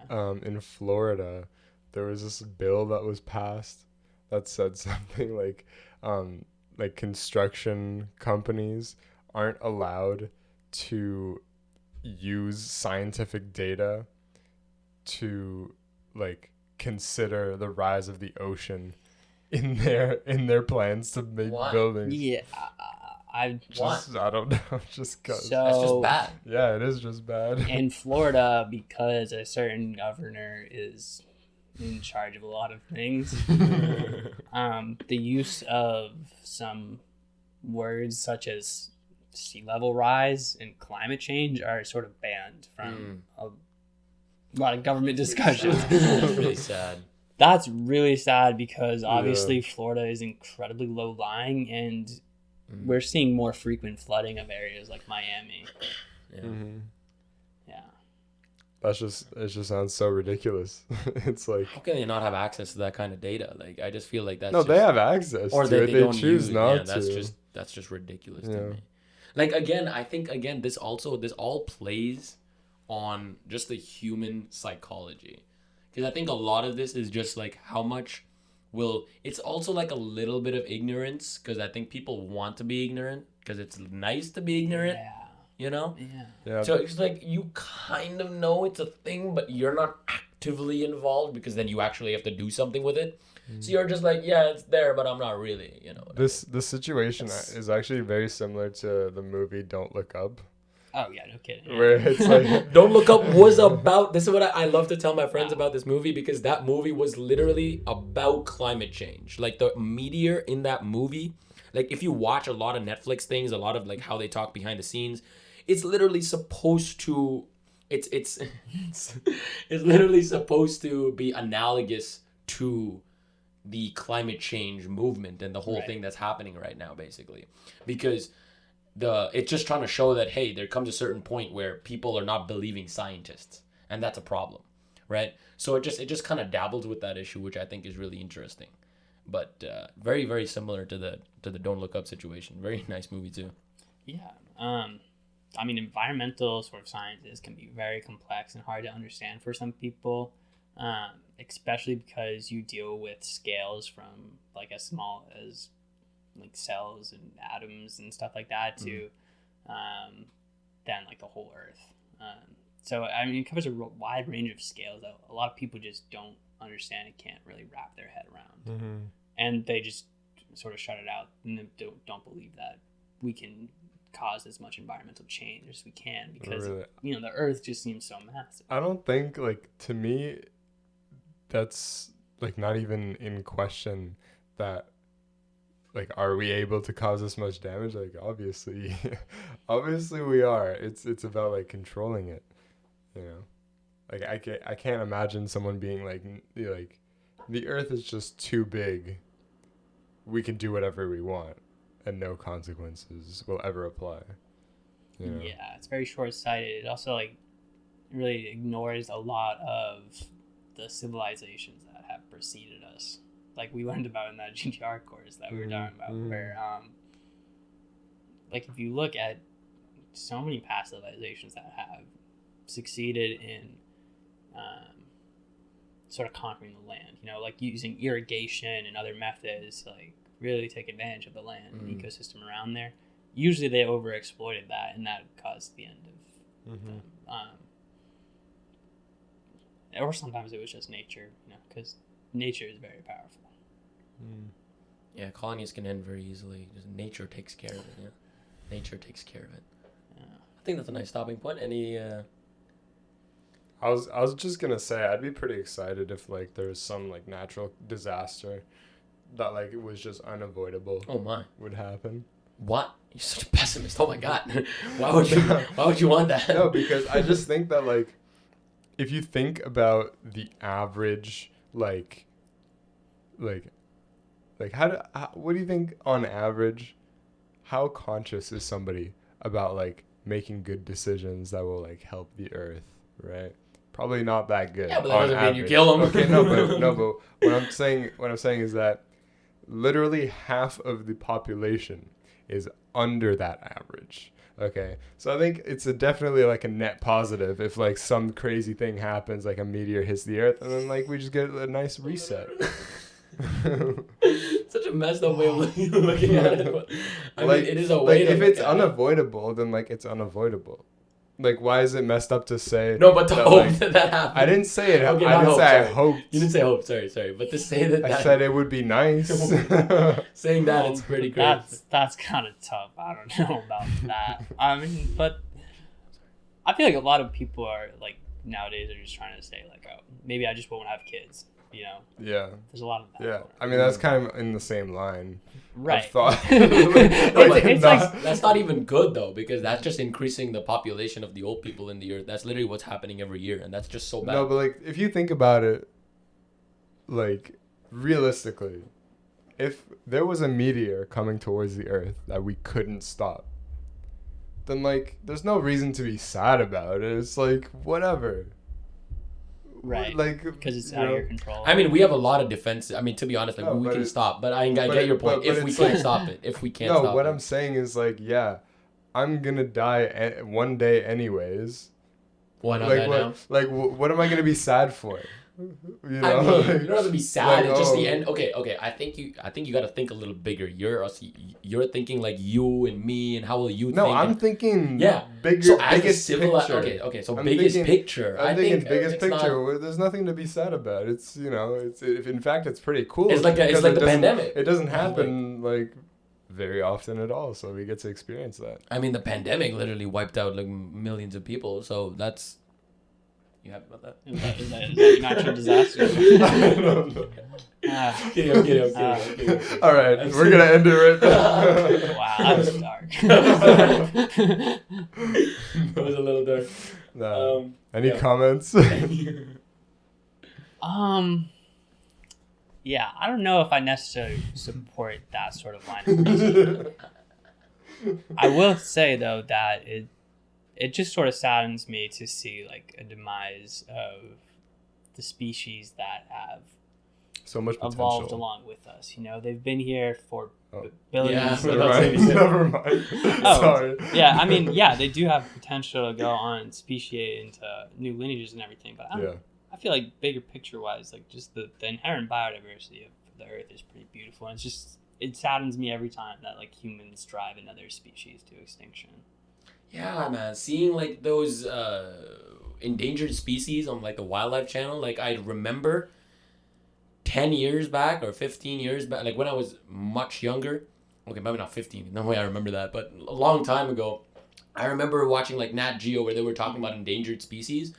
in Florida, there was this bill that was passed that said something like construction companies aren't allowed to use scientific data to like consider the rise of the ocean in their plans to make buildings. Yeah, I don't know, just cause. So, that's just bad. Yeah, it is just bad. In Florida, because a certain governor is in charge of a lot of things, the use of some words such as sea level rise and climate change are sort of banned from a lot of government discussions. That's really sad. That's really sad because obviously Florida is incredibly low lying, and we're seeing more frequent flooding of areas like Miami. Yeah. It just sounds so ridiculous. It's like, how can they not have access to that kind of data? Like, I just feel like that's they have access or to it. They don't choose not to. to. That's just ridiculous to me. Like, again, I think this all plays on just the human psychology, because I think a lot of this is just like how much it's also like a little bit of ignorance, because I think people want to be ignorant because it's nice to be ignorant. Yeah. So it's like you kind of know it's a thing, but you're not actively involved, because then you actually have to do something with it. So you're just like, yeah, it's there, but I'm not really, This situation is actually very similar to the movie Don't Look Up. Oh yeah, no kidding. Where it's like Don't Look Up was about, this is what I love to tell my friends about this movie, because that movie was literally about climate change. Like the meteor in that movie, like if you watch a lot of Netflix things, a lot of like how they talk behind the scenes, it's literally supposed to it's literally supposed to be analogous to the climate change movement and the whole thing that's happening right now, basically, because it's just trying to show that, hey, there comes a certain point where people are not believing scientists, and that's a problem, right? So it just kind of dabbles with that issue, which I think is really interesting, but very, very similar to the Don't Look Up situation. Very nice movie too. Yeah. I mean, environmental sort of sciences can be very complex and hard to understand for some people, especially because you deal with scales from like as small as like cells and atoms and stuff like that to then like the whole earth. So I mean, it covers a wide range of scales that a lot of people just don't understand and can't really wrap their head around, and they just sort of shut it out and don't believe that we can cause as much environmental change as we can, because the earth just seems so massive. I don't think, like, to me, that's like not even in question that like, are we able to cause this much damage? Like, obviously, obviously we are. It's about like controlling it, you know. Like I can't imagine someone being like the Earth is just too big. We can do whatever we want, and no consequences will ever apply. You know? Yeah, it's very short-sighted. It also like really ignores a lot of the civilizations that have preceded us. Like we learned about in that GTR course that we were talking about, where like if you look at so many past civilizations that have succeeded in sort of conquering the land, you know, like using irrigation and other methods to like really take advantage of the land and ecosystem around there. Usually they overexploited that, and that caused the end of them. Or sometimes it was just nature, you know, because nature is very powerful. Yeah, colonies can end very easily. Just nature takes care of it. Yeah, nature takes care of it. Yeah. I think that's a nice stopping point. Any? I was just gonna say I'd be pretty excited if like there was some like natural disaster that like it was just unavoidable. Oh my! Would happen. What? You're such a pessimist. Oh my god! Why would you want that? No, because I just think that like if you think about the average like what do you think on average? How conscious is somebody about like making good decisions that will like help the Earth, right? Probably not that good. Yeah, but that doesn't mean you kill them. Okay, but what I'm saying is that literally half of the population is under that average. Okay, so I think it's definitely like a net positive if like some crazy thing happens, like a meteor hits the Earth, and then like we just get a nice reset. Such a messed up way of looking at it. I mean, it is a way. Like, if it's unavoidable, then like it's unavoidable. Like, why is it messed up to say? No, but to hope like, that happens. I didn't say it. Okay, I didn't say I hoped. You didn't say hope. Sorry. But to say that. I said it would be nice. Saying that it's pretty crazy. That's kind of tough. I don't know about that. I mean, but I feel like a lot of people are like nowadays are just trying to say like, oh, maybe I just won't have kids. You know. Yeah. There's a lot of that. Yeah. I mean, that's kind of in the same line. Right. Thought. It's like that's not even good though, because that's just increasing the population of the old people in the Earth. That's literally what's happening every year, and that's just so bad. No, but like if you think about it, like realistically, if there was a meteor coming towards the Earth that we couldn't stop, then like there's no reason to be sad about it. It's like whatever. Right, like because it's out of your control. I mean, we have a lot of defense. I mean, to be honest, like we can stop, but I get your point. If we can't stop it, if we can't stop it. No, what I'm saying is like, yeah, I'm gonna die one day anyways. Why not like, now? Like, what am I gonna be sad for? You know? I mean, you don't have to be sad. Like, it's just the end. Okay. I think you got to think a little bigger. You're thinking like you and me, and how will you think? No, I'm thinking bigger. So biggest picture. Okay. So biggest picture. I'm thinking biggest picture. There's nothing to be sad about. It's in fact it's pretty cool. It's like the pandemic. It doesn't happen like very often at all, so we get to experience that. I mean, the pandemic literally wiped out like millions of people. So that's. You happy about that? Is that a natural disaster? Kidding. All right, we're gonna end it right there. Wow, that was dark. That was a little dark. No. Any comments? Yeah, I don't know if I necessarily support that sort of line of reasoning. I will say though that it just sort of saddens me to see like a demise of the species that have so much potential. Evolved along with us. You know, they've been here for billions. Yeah, never mind. Sorry. Yeah, I mean, yeah, they do have potential to go on and speciate into new lineages and everything, but I feel like bigger picture wise, like just the inherent biodiversity of the Earth is pretty beautiful, and it saddens me every time that like humans drive another species to extinction. Yeah, man. Seeing like those endangered species on like the Wildlife Channel, like I remember 10 years back or 15 years back, like when I was much younger. Okay, maybe not 15. No way I remember that, but a long time ago, I remember watching like Nat Geo where they were talking about endangered species,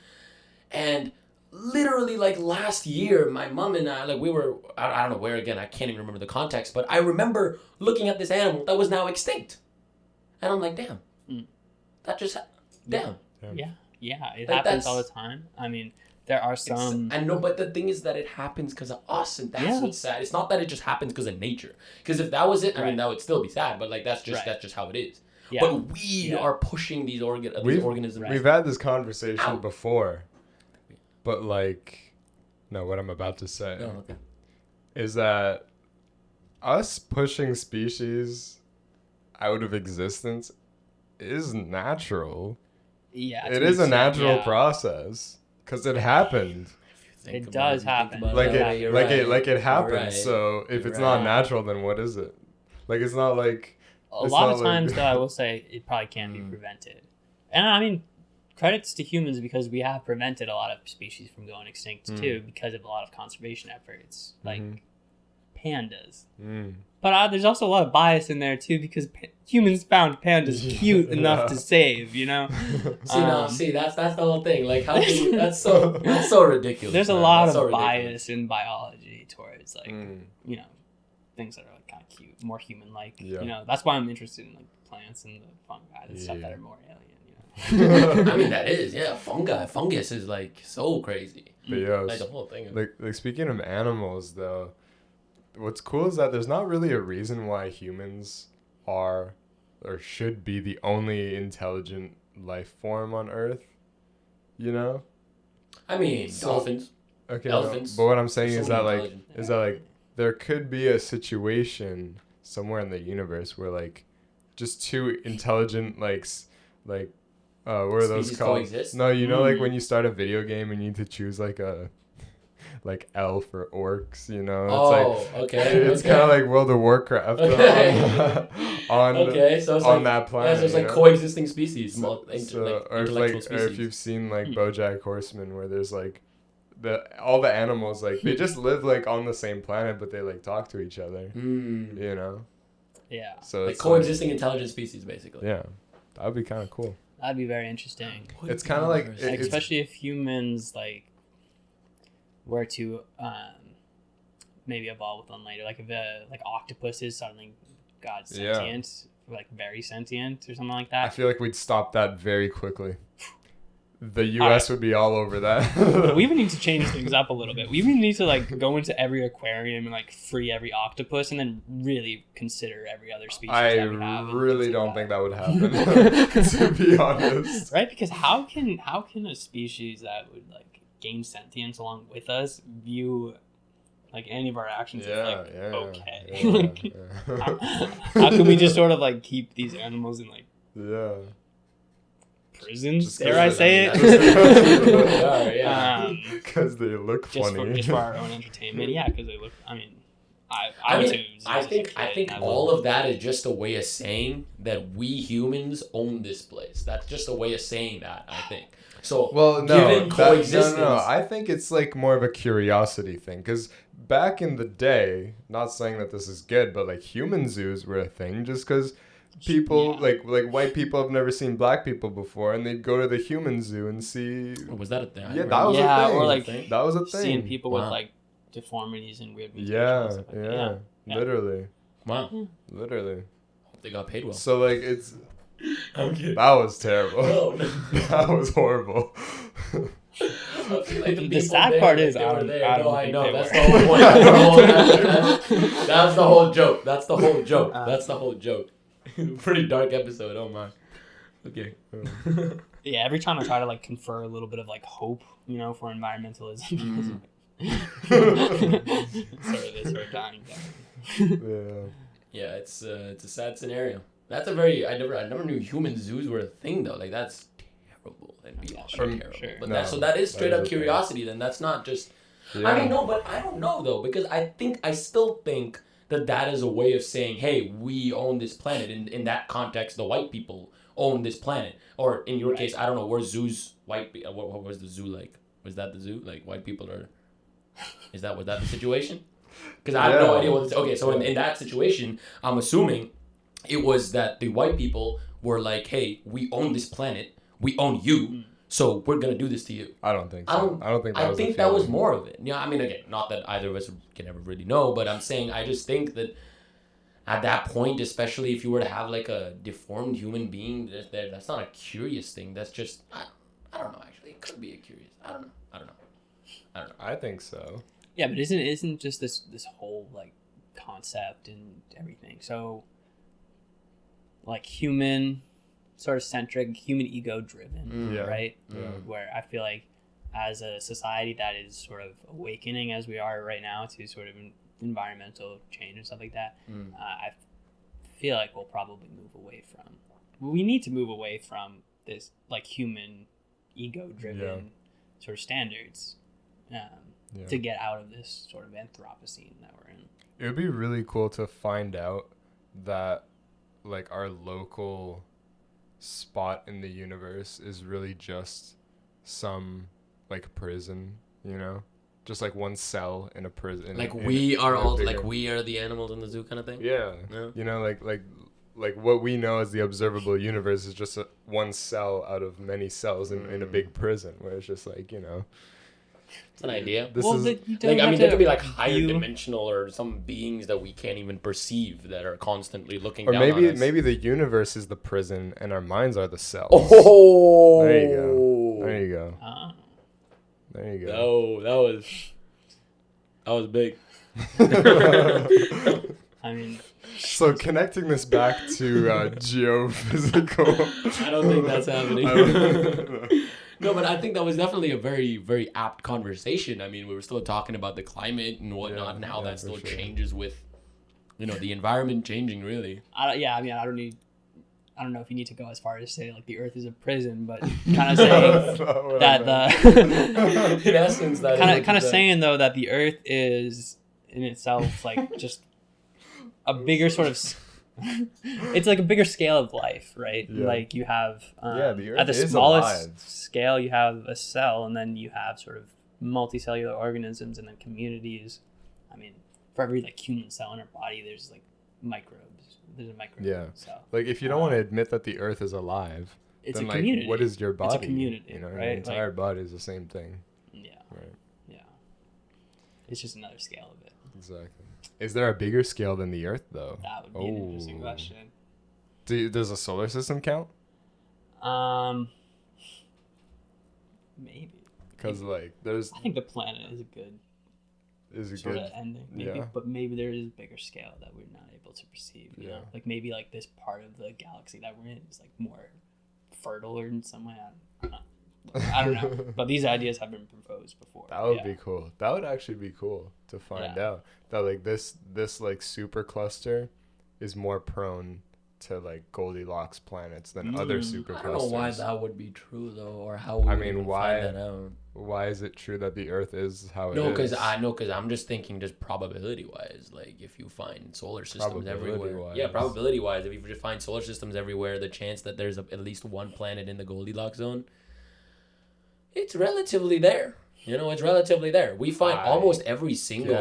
and literally like last year, my mom and I, like we were, I don't know where again, I can't even remember the context, but I remember looking at this animal that was now extinct. And I'm like, damn, that just, damn. Yeah, it Like, happens all that's- the time. I mean, there are some. I know, but the thing is that it happens because of us, and that's what's sad. It's not that it just happens because of nature. Because if that was it, I mean, that would still be sad. But like, that's just how it is. Yeah. But we are pushing these organisms. We've had this conversation before, but like, no, what I'm about to say is that us pushing species out of existence is natural. Yeah, It is a natural process because it happened. It does happen. Like it happened. Right. So if You're it's right. not natural, then what is it? Like it's not like A it's lot not of like- times, though, I will say it probably can be prevented. And I mean, credits to humans because we have prevented a lot of species from going extinct too because of a lot of conservation efforts, like pandas. But there's also a lot of bias in there too because humans found pandas cute enough to save. You know. That's the whole thing. Like, how can you, that's so ridiculous. There's a man. lot That's of so ridiculous. bias in biology towards like you know things that are like kind of cute, more human-like. Yeah. You know, that's why I'm interested in like plants and the fungi and stuff that are more alien. You know. I mean, that is fungus is like so crazy. But yeah, Like the whole thing. like speaking of animals though, what's cool is that there's not really a reason why humans are or should be the only intelligent life form on Earth. You know? I mean, So- dolphins. Okay. Elephants. But what I'm saying So is that like intelligent. there could be a situation somewhere in the universe where like just two intelligent what are those Species called? coexist? No, you know like when you start a video game and you need to choose like a like elf or orcs, you know? Okay. It's kind of like World of Warcraft Okay. on So it's on like, that planet. so it's like you know? coexisting species, or intellectual if species. you've seen like BoJack Horseman, where there's like all the animals like they just live like on the same planet, but they like talk to each other. You know? Yeah, So Like it's coexisting intelligent species, basically. yeah, that would be kind of cool. that'd be very interesting. It's kind of like Like, especially if humans like were to maybe evolve with one later, like if like octopuses suddenly got Yeah. sentient, like very sentient or something like I that. feel like we'd stop that very quickly. The U.S. would be all over that. We even need to change things up a little bit. We even need to like go into every aquarium and like free every octopus, and then really consider every other species. I that we have and really things don't like think that would happen. To be honest. Right? Because how can a species that would like gain sentience along with us view like any of our actions as like okay? Like, how can we just sort of like keep these animals in like Yeah. prisons? Just Dare I 'cause say of it? Yeah. Because they look funny. just for our own entertainment. Yeah, because they look. I mean, I I would mean, say I zoos as a think kid, all of that is just a way of saying that we humans own this place. That's just a way of saying that, I think. So, Well, given no, coexistence, no. I think it's like more of a curiosity thing. Because back in the day, not saying that this is good, but like human zoos were a thing just because people, like white people have never seen black people before, and they'd go to the human zoo and see. was that a thing? I Yeah, remember. that was Yeah, a thing. or like that was a thing. seeing people with Wow. like deformities and weird mutations. Yeah, and stuff like that. yeah, Yeah. literally, Wow, literally. they got paid well. So like it's I'm kidding. that was terrible. No. That was horrible. The sad part is, I don't I think know. they That's were. the whole point. That's the whole joke. That's the whole joke. That's the whole joke. Pretty dark episode. Oh my. Okay. Yeah, every time I try to like confer a little bit of like hope, you know, for environmentalism. Sort of dying down. Yeah. Yeah, it's a sad scenario. That's a very I never knew human zoos were a thing though. Like that's terrible and beyond terrible. sure. But No, that is straight that up is a thing. curiosity. Then that's not just. Yeah. I mean, no, but I don't know though because I still think that is a way of saying, hey, we own this planet. In that context, the white people own this planet. Or in your case, I don't know, were zoos what was the zoo like? Was that the zoo? Like white people are. Was that the situation? Because I have no Yeah. idea what. Okay, so in that situation, I'm assuming it was that the white people were like, "Hey, we own this planet. We own you. So we're gonna do this to you. I don't think so. I don't think that was the that was feeling. more of it. Yeah, I mean, again, not that either of us can ever really know, but I'm saying I just think that at that point, especially if you were to have like a deformed human being there, that's not a curious thing. That's just I don't know. Actually, it could be a curious. I don't know. I think so. Yeah, but isn't just this whole like concept and everything so like human sort of centric, human ego driven, Yeah. right? Yeah. Where I feel like as a society that is sort of awakening as we are right now to sort of environmental change and stuff like that, I feel like we'll probably move away from. We need to move away from this like human ego driven sort of standards to get out of this sort of Anthropocene that we're in. It would be really cool to find out that like our local spot in the universe is really just some like prison, you know, just like one cell in a prison. Like we are all like we are the animals in the zoo kind of thing. Yeah. You know, like what we know as the observable universe is just one cell out of many cells in a big prison, where it's just like, you know, it's an idea. This Well, is but you don't Like, I have mean, there to could be like higher view- dimensional or some beings that we can't even perceive that are constantly looking or down on us. maybe the universe is the prison and our minds are the cells. Oh, There you go. There you go. Ah. There you go. No, that was big. I mean, So connecting this back to geophysical. I don't think that's happening. No, but I think that was definitely a very, very apt conversation. I mean, we were still talking about the climate and whatnot, and how that still changes with, you know, the environment changing. Really. I don't know if you need to go as far as to say like the Earth is a prison, but kind of saying that the In essence, that kind of saying though that the Earth is in itself like just a bigger sort of it's like a bigger scale of life, right? Yeah. Like you have the Earth at the is smallest alive. scale you have a cell, and then you have sort of multicellular organisms, and then communities. I mean, for every like human cell in our body, there's like microbes. There's a microbe. Yeah. So Like if you don't want to admit that the Earth is alive, it's then a like community. what is your body? It's a community, You know, right? your entire body is the same thing. Yeah. Right. Yeah. It's just another scale of it. Exactly. Is there a bigger scale than the Earth though? That would be an interesting question. Does a solar system count? Maybe. Because like there's I think the planet is a good sort of ending. Maybe, yeah. but maybe there is a bigger scale that we're not able to perceive. You know, Yeah. like maybe like this part of the galaxy that we're in is like more fertile or in some way. I don't know. But these ideas have been proposed before. That would be cool. That would actually be cool to find out that like this like super cluster is more prone to like Goldilocks planets than other super I clusters. don't know why that would be true though, or how we would even find that out. Why is it true that the Earth is how it No, is? because I'm just thinking just probability wise, like if you find solar systems everywhere, Probability-wise. yeah, probability wise, if you just find solar systems everywhere, the chance that there's at least one planet in the Goldilocks zone, it's relatively there. You know, it's relatively there. We find almost every single,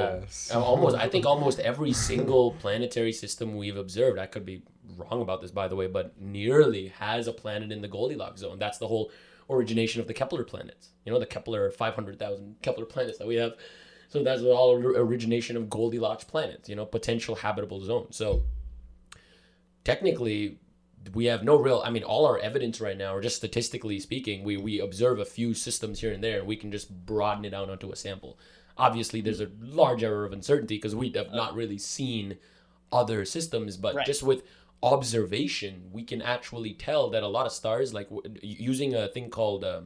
I think almost every single planetary system we've observed. I could be wrong about this, by the way, but nearly has a planet in the Goldilocks zone. That's the whole origination of the Kepler planets. You know, the Kepler 500,000 Kepler planets that we have. So that's the all origination of Goldilocks planets. You know, potential habitable zone. So technically, we have no real, I mean, all our evidence right now, or just statistically speaking, we observe a few systems here and there, and we can just broaden it out onto a sample. Obviously, there's a large error of uncertainty because we have not really seen other systems, but just with observation, we can actually tell that a lot of stars, like using a thing called, I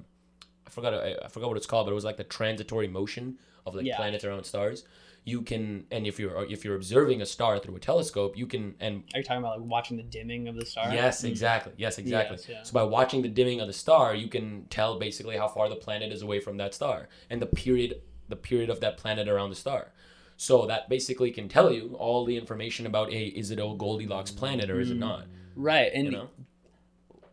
forgot what it's called, but it was like the transitory motion of like planets around stars. You can, and if you're observing a star through a telescope, you can. And are you talking about like watching the dimming of the star? Yes, exactly. Yes, exactly. Yes, yeah. So by watching the dimming of the star, you can tell basically how far the planet is away from that star and the period of that planet around the star. So that basically can tell you all the information about, hey, is it a Goldilocks planet or is it not? Right, and You know?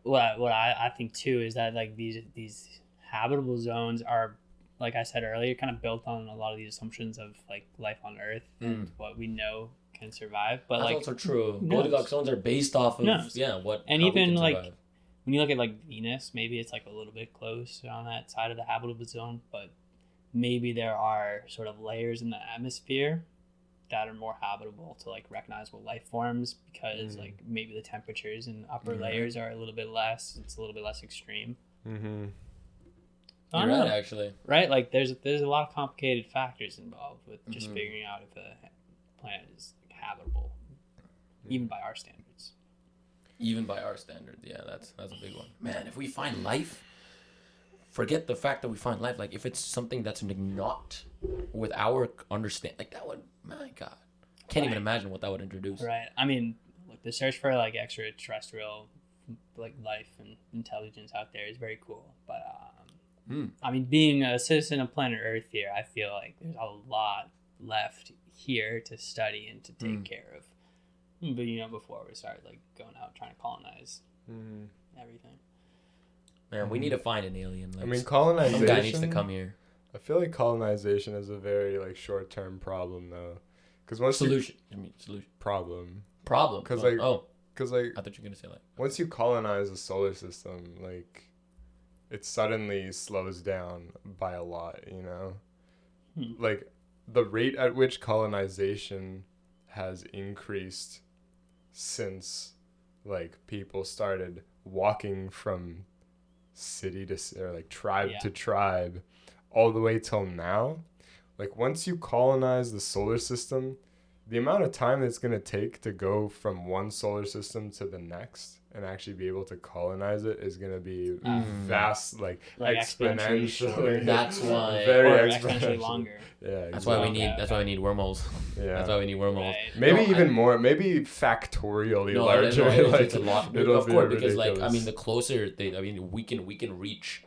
what I think too is that like these habitable zones are, like I said earlier, kind of built on a lot of these assumptions of like life on Earth and what we know can survive. But That's like also true. knows? Goldilocks zones are based off of Knows? what And how we even can like survive. when you look at like Venus, maybe it's like a little bit close on that side of the habitable zone, but maybe there are sort of layers in the atmosphere that are more habitable to like recognizable life forms because like maybe the temperatures in upper layers are a little bit less. It's a little bit less extreme. Mm-hmm. I You're don't right, know. actually. Right? Like there's a lot of complicated factors involved with just figuring out if a planet is like, habitable, even by our standards. Even by our standards, yeah, that's a big one. Man, if we find life, forget the fact that we find life. Like if it's something that's not with our understand, like that would, my God, can't even imagine what that would introduce. Right. I mean, look, the search for like extraterrestrial like life and intelligence out there is very cool, but I mean, being a citizen of planet Earth here, I feel like there's a lot left here to study and to take care of. But you know, before we start like going out trying to colonize everything. Man, we need to find an alien. Like, I mean, some colonization. guy needs to come here. I feel like colonization is a very like short-term problem though, because once Solution. problem, Problem. because Well, like because like I thought you were gonna say like. once you colonize the solar system, like it suddenly slows down by a lot, you know? Like the rate at which colonization has increased since like people started walking from city to or like tribe to tribe all the way till now. Like once you colonize the solar system, the amount of time it's going to take to go from one solar system to the next and actually be able to colonize it is going to be vast, like exponentially. That's why. Very exponentially longer. Yeah, exactly. That's why we need. That's why we need wormholes. Yeah. That's why we need wormholes. Right. Maybe even more. Maybe factorially larger. It's a lot. Of course, because like ridiculous. I mean, the closer they, I mean, we can reach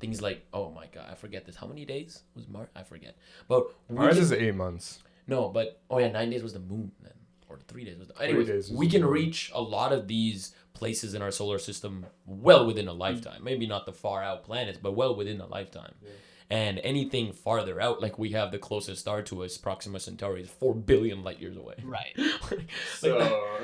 things like, oh my God, I forget this. How many days was Mars? I forget. But Mars is 8 months. No, but 9 days was the moon then, or 3 days was. Anyways, 3 days was we the can moon. reach a lot of these places in our solar system well within a lifetime. Maybe not the far out planets, but well within a lifetime. Yeah. And anything farther out, like we have the closest star to us, Proxima Centauri, is 4 billion light years away. Right. So,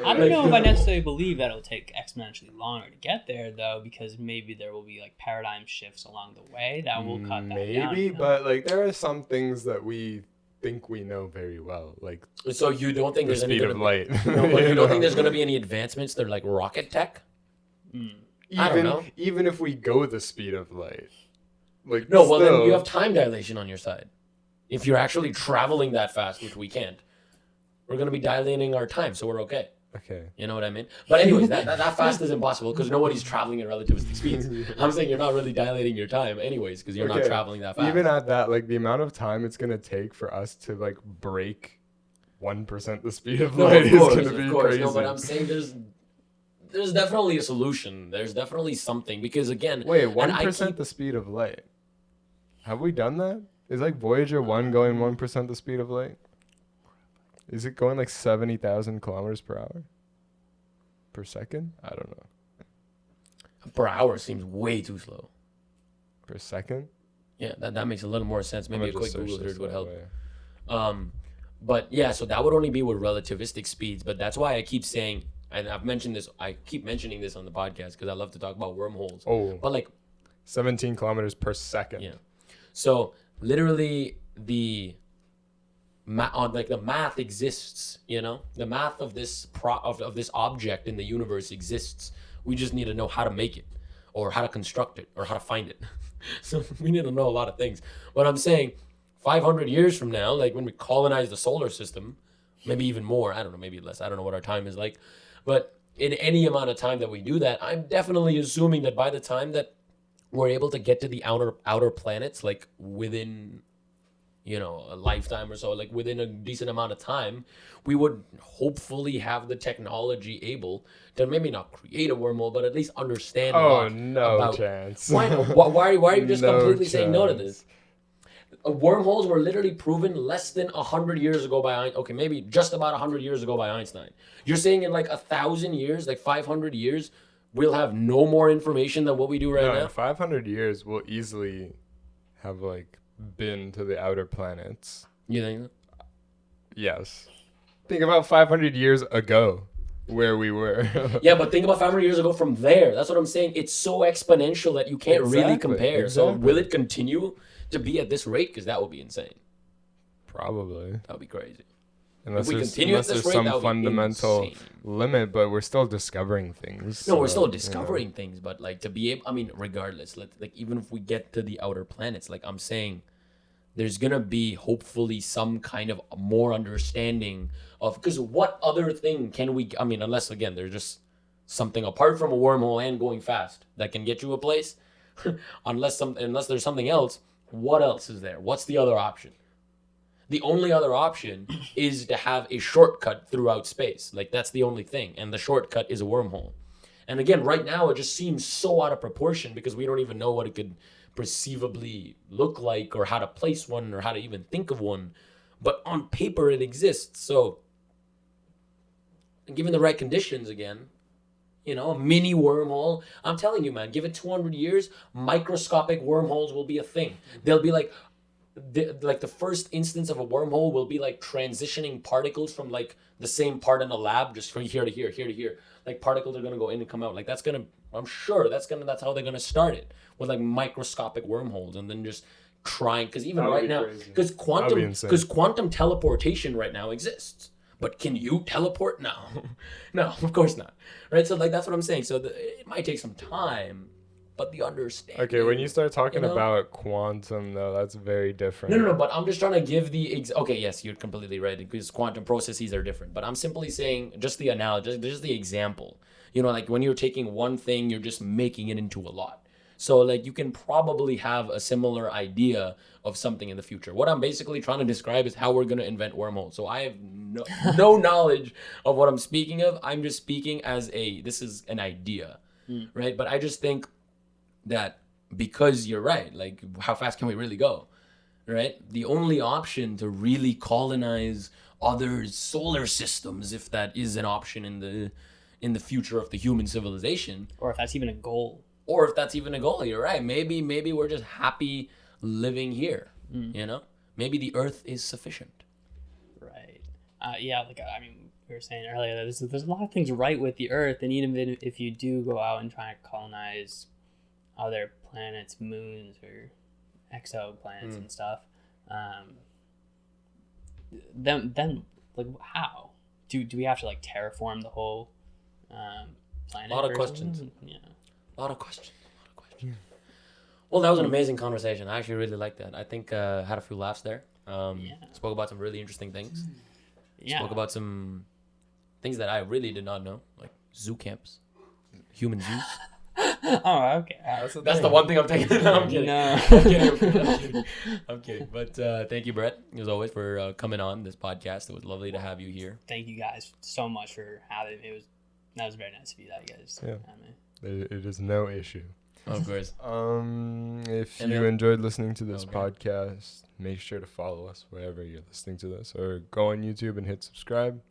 I don't know if I necessarily believe that it'll take exponentially longer to get there, though, because maybe there will be like paradigm shifts along the way that will cut that down. maybe, but like there are some things that we think we know very well, like So you don't think the there's any speed of light. No, but you don't think there's going to be any advancements? They're like rocket tech. I don't know. Even if we go the speed of light, like No, well then still- you have time dilation on your side. If you're actually traveling that fast, which we can't, we're going to be dilating our time, so we're okay. Okay. You know what I mean? But anyways, that fast is impossible because nobody's traveling at relativistic speeds. I'm saying you're not really dilating your time anyways because you're not Okay. traveling that fast. Even at that, like the amount of time it's gonna take for us to like break 1% the speed of No, light of is course, gonna be of course. crazy. No, but I'm saying there's definitely a solution. There's definitely something because again, Wait, and I 1% keep- the speed of light? Have we done that? Is like Voyager 1 going 1% the speed of light? Is it going like 70,000 kilometers per hour? Per second? I don't know. per hour seems way too slow. Per second? Yeah, that makes a little more sense. Maybe a I'm gonna quick just Google search this search would that help. way. But yeah, so that would only be with relativistic speeds. But that's why I keep saying, and I've mentioned this, I keep mentioning this on the podcast because I love to talk about wormholes. Oh, But like, 17 kilometers per second. yeah. So literally the math exists, you know? The math of this of this object in the universe exists. We just need to know how to make it or how to construct it or how to find it. So we need to know a lot of things. But I'm saying 500 years from now, like when we colonize the solar system, maybe even more, I don't know, maybe less. I don't know what our time is like. But in any amount of time that we do that, I'm definitely assuming that by the time that we're able to get to the outer planets, like within, you know, a lifetime or so, like within a decent amount of time, we would hopefully have the technology able to maybe not create a wormhole, but at least understand. Oh, no about, chance. Why are you just No completely saying no to chance. this? Wormholes were literally proven less than 100 years ago by Einstein. Okay, maybe just about 100 years ago by Einstein. You're saying in like 1,000 years, like 500 years, we'll have no more information than what we do right No, now? in 500 years, we'll easily have like been to the outer planets. You think? Yes. Think about 500 years ago. where we were. Yeah, but think about 500 years ago from there. That's what I'm saying. It's so exponential that you can't really Exactly, compare. So exactly. will it continue to be at this rate? Because that would be insane. Probably. That would be crazy. Unless we there's, continue at unless this there's rate, that some would be fundamental insane. limit, but we're still discovering things. No, we're so, still you know. discovering things, but like to be able, I mean, regardless, like even if we get to the outer planets, like I'm saying, there's gonna be hopefully some kind of more understanding of, because what other thing can we, I mean, unless again, there's just something apart from a wormhole and going fast that can get you a place, unless there's something else, what else is there? What's the other option? The only other option is to have a shortcut throughout space. Like that's the only thing. And the shortcut is a wormhole. And again, right now it just seems so out of proportion because we don't even know what it could perceivably look like or how to place one or how to even think of one. But on paper it exists. So given the right conditions again, you know, a mini wormhole. I'm telling you, man, give it 200 years, microscopic wormholes will be a thing. They'll be like the first instance of a wormhole will be like transitioning particles from like the same part in the lab, just from here to here, here to here. Like particles are gonna go in and come out. Like that's how they're gonna start it, with like microscopic wormholes, and then just trying, because even right now, because quantum teleportation right now exists. But can you teleport? No, no, of course not. Right? So like that's what I'm saying. So it might take some time. But the understanding. Okay, when you start talking about quantum, though, that's very different. No. But I'm just trying to give the okay. Yes, you're completely right because quantum processes are different. But I'm simply saying just the analogy, just the example. You know, like when you're taking one thing, you're just making it into a lot. So like you can probably have a similar idea of something in the future. What I'm basically trying to describe is how we're gonna invent wormholes. So I have no knowledge of what I'm speaking of. I'm just speaking as this is an idea, right? But I just think that because you're right, like how fast can we really go, right? The only option to really colonize other solar systems, if that is an option in the future of the human civilization, or if that's even a goal, you're right. Maybe we're just happy living here. You know, maybe the Earth is sufficient. Right. Yeah. Like I mean, we were saying earlier, there's a lot of things right with the Earth, and even if you do go out and try to colonize other planets, moons, or exoplanets and stuff, then like how do we have to like terraform the whole planet? A lot of questions. Yeah, a lot of questions. Well, that was an amazing conversation. I actually really liked that. I think had a few laughs there. Spoke about some really interesting things. Spoke about some things that I really did not know, like zoo camps, human zoos. Oh, okay. That's the one thing I'm taking. No, I'm kidding. No. I'm kidding. But thank you, Brett, as always, for coming on this podcast. It was lovely to have you here. Thank you guys so much for having me. That was very nice of you guys. Yeah. It is no issue. Of course. If you enjoyed listening to this podcast, make sure to follow us wherever you're listening to this, or go on YouTube and hit subscribe.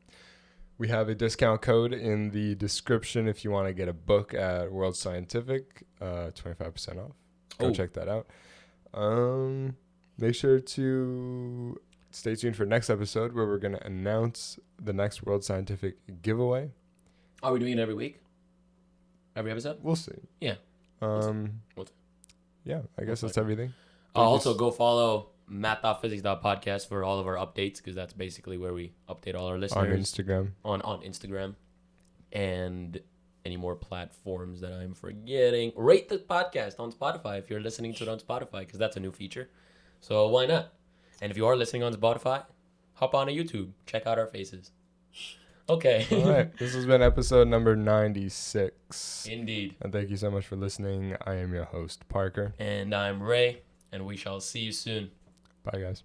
We have a discount code in the description if you want to get a book at World Scientific, 25% off. Go check that out. Make sure to stay tuned for next episode where we're going to announce the next World Scientific giveaway. Are we doing it every week? Every episode? We'll see. Yeah. Yeah, I guess that's everything. Also, go follow math.physics.podcast for all of our updates, because that's basically where we update all our listeners. On Instagram. On Instagram. And any more platforms that I'm forgetting. Rate the podcast on Spotify if you're listening to it on Spotify, because that's a new feature. So why not? And if you are listening on Spotify, hop on to YouTube. Check out our faces. Okay. All right. This has been episode number 96. Indeed. And thank you so much for listening. I am your host, Parker. And I'm Ray. And we shall see you soon. Bye, guys.